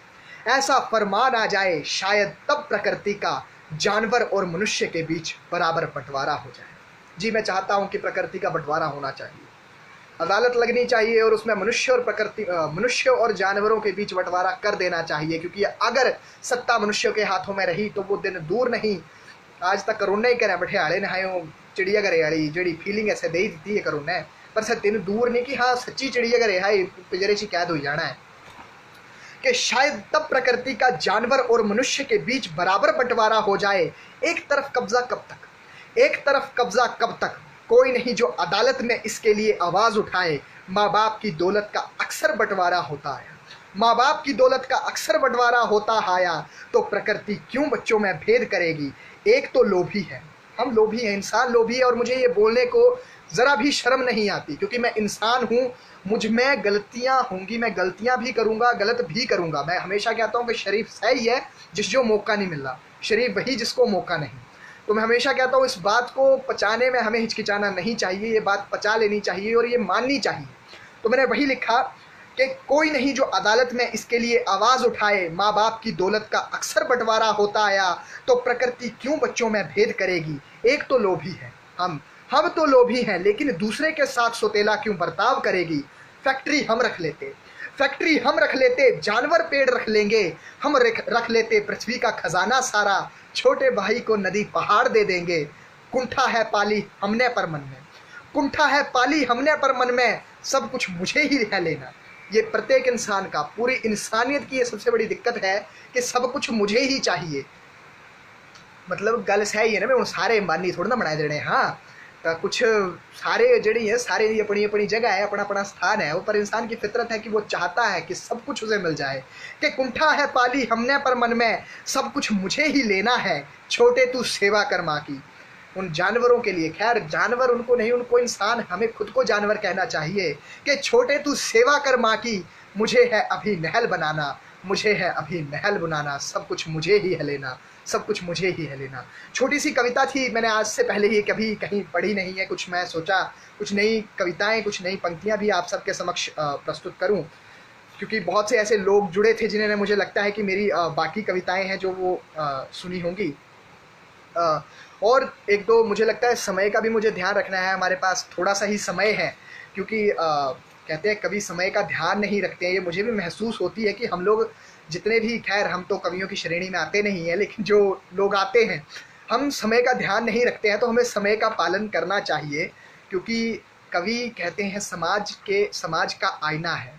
ऐसा फरमान आ जाए, शायद तब प्रकृति का जानवर और मनुष्य के बीच बराबर बंटवारा हो जाए। जी मैं चाहता हूँ कि प्रकृति का बंटवारा होना चाहिए, अदालत लगनी चाहिए और उसमें मनुष्य और प्रकृति, मनुष्य और जानवरों के बीच बंटवारा कर देना चाहिए, क्योंकि अगर सत्ता मनुष्यों के हाथों में रही तो वो दिन दूर नहीं। आज तक करोना ही करें बैठे आले नहायो चिड़िया घरे वाली जी फीलिंग ऐसे दे दी है करोना है, पर सर दिन दूर नहीं कि हाँ सच्ची चिड़िया घरे है पिंजरे से कैद हो जाना है। कि शायद तब प्रकृति का जानवर और मनुष्य के बीच बराबर बंटवारा हो जाए। एक तरफ कब्जा कब तक, एक तरफ कब्जा कब तक, कोई नहीं जो अदालत में इसके लिए आवाज़ उठाए। माँ बाप की दौलत का अक्सर बंटवारा होता है, माँ बाप की दौलत का अक्सर बंटवारा होता आया, तो प्रकृति क्यों बच्चों में भेद करेगी। एक तो लोभी है, हम लोभी हैं, इंसान लोभी है, और मुझे ये बोलने को ज़रा भी शर्म नहीं आती, क्योंकि मैं इंसान हूँ, मुझ में गलतियाँ होंगी, मैं गलतियाँ भी करूँगा, गलत भी करूँगा। मैं हमेशा कहता हूँ कि शरीफ सही है जिसको मौका नहीं मिल रहा, शरीफ वही जिसको मौका नहीं। तो मैं हमेशा कहता हूँ इस बात को पचाने में हमें हिचकिचाना नहीं चाहिए, ये बात पचा लेनी चाहिए और ये माननी चाहिए। तो मैंने वही लिखा कि कोई नहीं जो अदालत में इसके लिए आवाज़ उठाए। माँ बाप की दौलत का अक्सर बंटवारा होता आया, तो प्रकृति क्यों बच्चों में भेद करेगी। एक तो लोभी है हम तो लोभी हैं, लेकिन दूसरे के साथ सौतेला क्यों बर्ताव करेगी। फैक्ट्री हम रख लेते, जानवर पेड़ रख लेंगे, हम रख लेते पृथ्वी का खजाना सारा, छोटे भाई को नदी पहाड़ दे देंगे। कुंठा है पाली हमने पर मन में, कुंठा है पाली हमने पर मन में, सब कुछ मुझे ही है लेना। ये प्रत्येक इंसान का, पूरी इंसानियत की ये सबसे बड़ी दिक्कत है कि सब कुछ मुझे ही चाहिए। मतलब गल सही है ना, मैं सारे अंबानी थोड़ा ना बनाए देने। हाँ, तो कुछ सारे जड़ी है, सारे की अपनी अपनी जगह है, अपना अपना स्थान है। वो पर इंसान की फितरत है कि वो चाहता है कि सब कुछ उसे मिल जाए। कि कुंठा है पाली हमने पर मन में, सब कुछ मुझे ही लेना है, छोटे तू सेवा कर माँ की। उन जानवरों के लिए, खैर जानवर उनको नहीं, उनको इंसान, हमें खुद को जानवर कहना चाहिए कि छोटे तू सेवा कर माँ की, मुझे है अभी महल बनाना, मुझे है अभी महल बनाना, सब कुछ मुझे ही है लेना, सब कुछ मुझे ही है लेना। छोटी सी कविता थी, मैंने आज से पहले ही कभी कहीं पढ़ी नहीं है। कुछ मैं सोचा कुछ नई कविताएं, कुछ नई पंक्तियां भी आप सबके समक्ष प्रस्तुत करूं, क्योंकि बहुत से ऐसे लोग जुड़े थे जिन्होंने, मुझे लगता है कि मेरी बाकी कविताएं हैं जो वो सुनी होंगी। और एक दो, मुझे लगता है समय का भी मुझे ध्यान रखना है, हमारे पास थोड़ा सा ही समय है, क्योंकि कहते हैं कभी समय का ध्यान नहीं रखते हैं। ये मुझे भी महसूस होती है कि हम लोग जितने भी, खैर हम तो कवियों की श्रेणी में आते नहीं हैं, लेकिन जो लोग आते हैं हम समय का ध्यान नहीं रखते हैं। तो हमें समय का पालन करना चाहिए, क्योंकि कवि कहते हैं समाज का आईना है।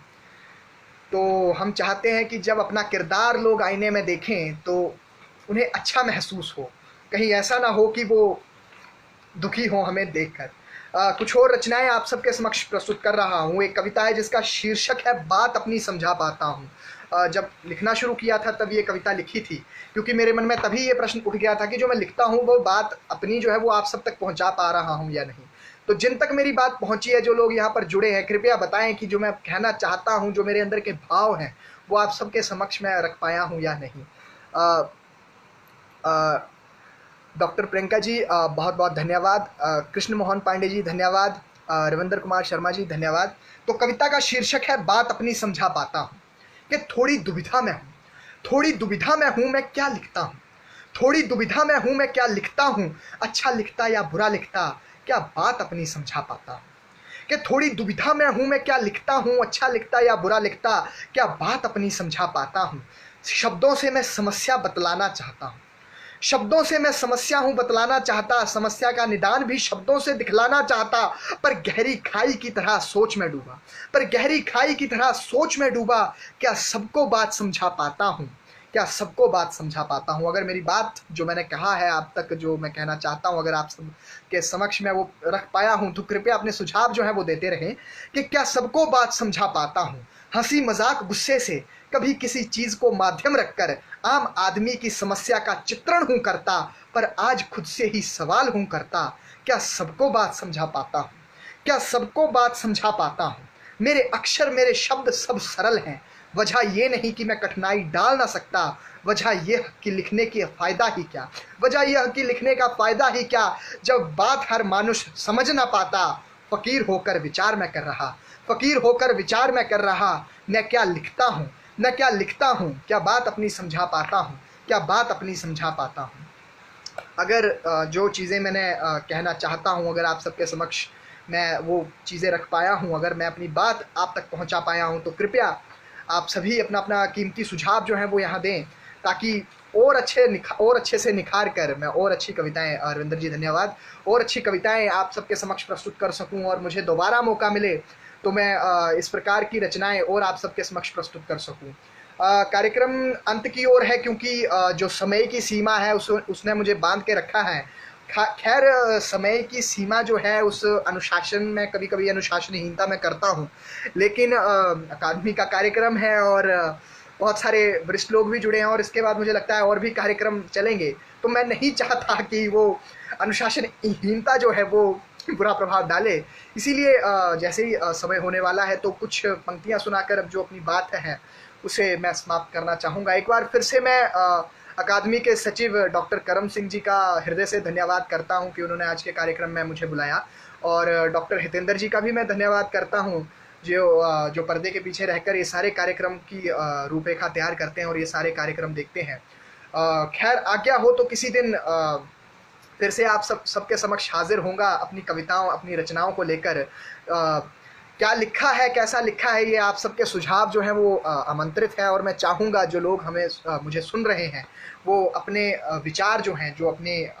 तो हम चाहते हैं कि जब अपना किरदार लोग आईने में देखें तो उन्हें अच्छा महसूस हो, कहीं ऐसा ना हो कि वो दुखी हो हमें देखकर। कुछ और रचनाएं आप सबके समक्ष प्रस्तुत कर रहा हूँ। एक कविता है जिसका शीर्षक है बात अपनी समझा पाता हूँ। जब लिखना शुरू किया था तब ये कविता लिखी थी, क्योंकि मेरे मन में तभी ये प्रश्न उठ गया था कि जो मैं लिखता हूँ वो बात अपनी जो है वो आप सब तक पहुँचा पा रहा हूँ या नहीं। तो जिन तक मेरी बात पहुँची है, जो लोग यहाँ पर जुड़े हैं, कृपया बताएं कि जो मैं कहना चाहता हूँ, जो मेरे अंदर के भाव हैं, वो आप सबके समक्ष मैं रख पाया हूँ या नहीं। डॉक्टर प्रियंका जी बहुत बहुत धन्यवाद। कृष्ण मोहन पांडे जी धन्यवाद। रविंद्र कुमार शर्मा जी धन्यवाद। तो कविता का शीर्षक है बात अपनी समझा पाता हूँ। कि थोड़ी दुविधा में हूँ मैं क्या लिखता हूँ, थोड़ी दुविधा में हूँ मैं क्या लिखता हूँ, अच्छा लिखता या बुरा लिखता, क्या बात अपनी समझा पाता हूँ। कि थोड़ी दुविधा में हूँ मैं क्या लिखता हूँ, अच्छा लिखता या बुरा लिखता, क्या बात अपनी समझा पाता हूँ। शब्दों से मैं समस्या बतलाना चाहता हूँ, शब्दों से मैं समस्या हूँ बतलाना चाहता, समस्या का निदान भी शब्दों से दिखलाना चाहता, पर गहरी खाई की तरह सोच में डूबा, पर गहरी खाई की तरह सोच में डूबा, क्या सबको बात समझा पाता हूँ, क्या सबको बात समझा पाता हूँ। अगर मेरी बात जो मैंने कहा है आप तक, जो मैं कहना चाहता हूँ, अगर आप सब के समक्ष मैं वो रख पाया हूँ, तो कृपया अपने सुझाव जो है वो देते रहें कि क्या सबको बात समझा पाता हूँ। हंसी मजाक गुस्से से कभी किसी चीज को माध्यम रखकर आम आदमी की समस्या का चित्रण हूं करता, पर आज खुद से ही सवाल हूं करता, क्या सबको बात समझा पाता हूं, क्या सबको बात समझा पाता हूं। मेरे अक्षर मेरे शब्द सब सरल हैं, वजह ये नहीं कि मैं कठिनाई डाल ना सकता, वजह यह कि लिखने की फायदा ही क्या, वजह यह कि लिखने का फायदा ही क्या, जब बात हर मानुष समझ ना पाता, फकीर होकर विचार मैं कर रहा, फकीर होकर विचार मैं कर रहा, मैं क्या लिखता हूँ, मैं क्या लिखता हूँ, क्या बात अपनी समझा पाता हूँ, क्या बात अपनी समझा पाता हूँ। अगर जो चीज़ें मैंने कहना चाहता हूँ, अगर आप सबके समक्ष मैं वो चीज़ें रख पाया हूँ, अगर मैं अपनी बात आप तक पहुँचा पाया हूँ, तो कृपया आप सभी अपना अपना कीमती सुझाव जो है वो यहाँ दें, ताकि और अच्छे से निखार कर मैं और अच्छी कविताएं, रविंद्र जी धन्यवाद, और अच्छी कविताएं आप सबके समक्ष प्रस्तुत कर सकूं, और मुझे दोबारा मौका मिले तो मैं इस प्रकार की रचनाएं और आप सबके समक्ष प्रस्तुत कर सकूं। कार्यक्रम अंत की ओर है, क्योंकि जो समय की सीमा है उसने मुझे बांध के रखा है। खैर समय की सीमा जो है, उस अनुशासन में कभी कभी अनुशासनहीनता में करता हूँ, लेकिन अकादमी का कार्यक्रम है और बहुत सारे वरिष्ठ लोग भी जुड़े हैं, और इसके बाद मुझे लगता है और भी कार्यक्रम चलेंगे, तो मैं नहीं चाहता कि वो अनुशासनहीनता जो है वो बुरा प्रभाव डाले। इसीलिए जैसे ही समय होने वाला है तो कुछ पंक्तियां सुनाकर अब जो अपनी बात है उसे मैं समाप्त करना चाहूँगा। एक बार फिर से मैं अकादमी के सचिव डॉक्टर करम सिंह जी का हृदय से धन्यवाद करता हूं कि उन्होंने आज के कार्यक्रम में मुझे बुलाया, और डॉक्टर हितेंद्र जी का भी मैं धन्यवाद करता हूं जो पर्दे के पीछे रहकर ये सारे कार्यक्रम की रूपरेखा तैयार करते हैं और ये सारे कार्यक्रम देखते हैं। खैर आज्ञा हो तो किसी दिन फिर से आप सबके समक्ष हाजिर होऊंगा अपनी कविताओं, अपनी रचनाओं को लेकर। क्या लिखा है, कैसा लिखा है, ये आप सबके सुझाव जो हैं वो आमंत्रित है, और मैं चाहूँगा जो लोग मुझे सुन रहे हैं वो अपने विचार जो हैं, जो अपने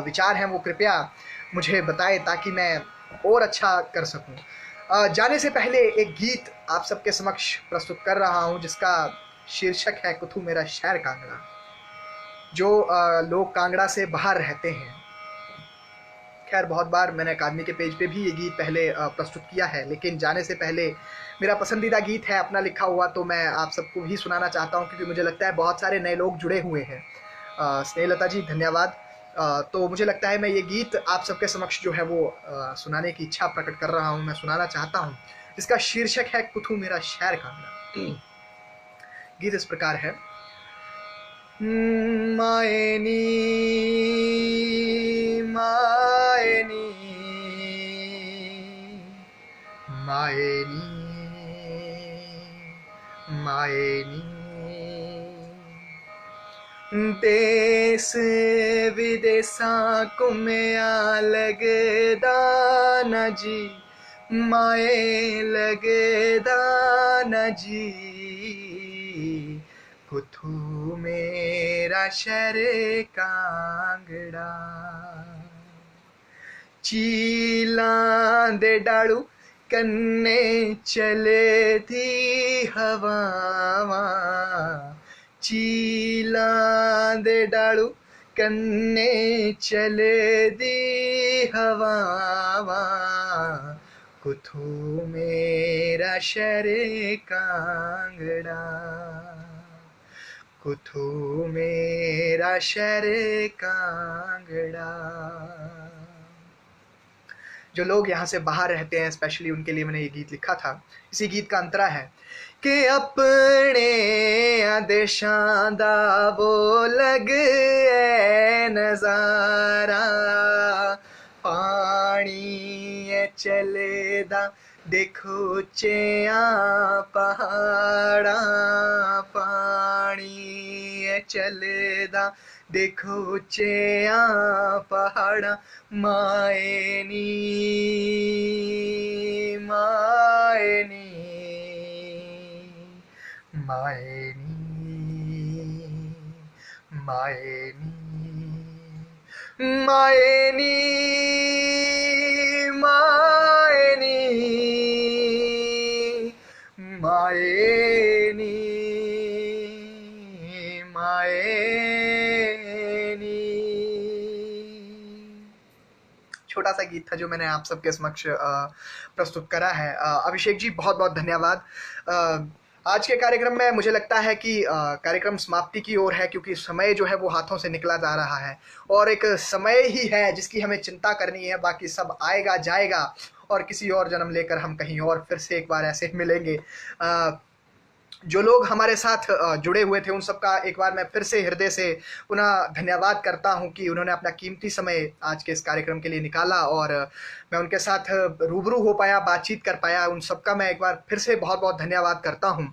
विचार हैं वो कृपया मुझे बताएं ताकि मैं और अच्छा कर सकूं। जाने से पहले एक गीत आप सबके समक्ष प्रस्तुत कर रहा हूं जिसका शीर्षक है कुथू मेरा शहर कांगड़ा। जो लोग कांगड़ा से बाहर रहते हैं, खैर बहुत बार मैंने अकादमी के पेज पे भी ये गीत पहले प्रस्तुत किया है, लेकिन जाने से पहले मेरा पसंदीदा गीत है अपना लिखा हुआ, तो मैं आप सबको भी सुनाना चाहता हूँ क्योंकि मुझे लगता है बहुत सारे नए लोग जुड़े हुए हैं। स्नेहलता जी धन्यवाद। तो मुझे लगता है मैं ये गीत आप सबके समक्ष जो है वो सुनाने की इच्छा प्रकट कर रहा हूँ, मैं सुनाना चाहता हूँ। इसका शीर्षक है कुथू मेरा शहर कांगड़ा। गीत इस प्रकार है। मायनी मायनी मायनी मायनी देश विदेशा कुम्या लगदा न जी, माए लगदा न जी, कुथू मेरा शहर कांगड़ा। चीलां दे डाड़ू कन्ने चले थी हवावां, चीलां दे डाड़ू कन्ने चले दी हवावां, कुथू मेरा शहर कांगड़ा, कुथू मेरा शहर कांगड़ा। जो लोग यहाँ से बाहर रहते हैं स्पेशली उनके लिए मैंने ये गीत लिखा था। इसी गीत का अंतरा है कि अपने देशां दा वो लग है नजारा, पानी है चले दा देखो चेया पहाड़ा, पानी है चले दा देखो चेया पहाड़ा, मायनी मायनी मायनी मायनी मायनी मायनी मायनी मायनी। छोटा सा गीत था जो मैंने आप सबके समक्ष प्रस्तुत करा है। अभिषेक जी बहुत बहुत धन्यवाद। आज के कार्यक्रम में मुझे लगता है कि कार्यक्रम समाप्ति की ओर है क्योंकि समय जो है वो हाथों से निकला जा रहा है और एक समय ही है जिसकी हमें चिंता करनी है, बाकी सब आएगा जाएगा और किसी और जन्म लेकर हम कहीं और फिर से एक बार ऐसे मिलेंगे। जो लोग हमारे साथ जुड़े हुए थे उन सबका एक बार मैं फिर से हृदय से पुनः धन्यवाद करता हूं कि उन्होंने अपना कीमती समय आज के इस कार्यक्रम के लिए निकाला और मैं उनके साथ रूबरू हो पाया, बातचीत कर पाया। उन सबका मैं एक बार फिर से बहुत बहुत धन्यवाद करता हूं।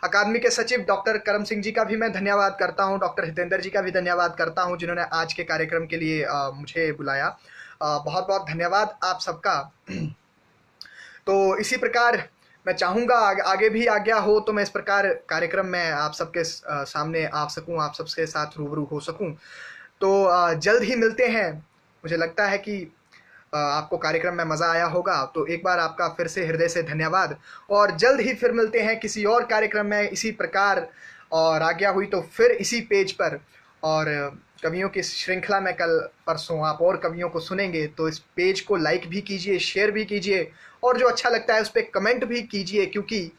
अकादमी के सचिव डॉक्टर करम सिंह जी का भी मैं धन्यवाद करता हूं, डॉक्टर हितेंद्र जी का भी धन्यवाद करता हूं जिन्होंने आज के कार्यक्रम के लिए मुझे बुलाया। बहुत बहुत धन्यवाद आप सबका। तो इसी प्रकार मैं चाहूँगा आगे भी आज्ञा हो तो मैं इस प्रकार कार्यक्रम में आप सबके सामने आ सकूँ, आप सबके साथ रूबरू हो सकूँ। तो जल्द ही मिलते हैं। मुझे लगता है कि आपको कार्यक्रम में मज़ा आया होगा, तो एक बार आपका फिर से हृदय से धन्यवाद और जल्द ही फिर मिलते हैं किसी और कार्यक्रम में इसी प्रकार। और आज्ञा हुई तो फिर इसी पेज पर और कवियों की श्रृंखला में कल परसों आप और कवियों को सुनेंगे, तो इस पेज को लाइक भी कीजिए, शेयर भी कीजिए और जो अच्छा लगता है उस पर कमेंट भी कीजिए क्योंकि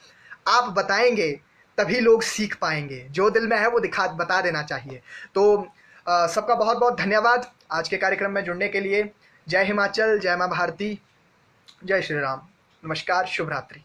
आप बताएंगे तभी लोग सीख पाएंगे। जो दिल में है वो बता देना चाहिए। तो सबका बहुत बहुत धन्यवाद आज के कार्यक्रम में जुड़ने के लिए। जय हिमाचल, जय माँ भारती, जय श्री राम, नमस्कार, शुभ रात्रि।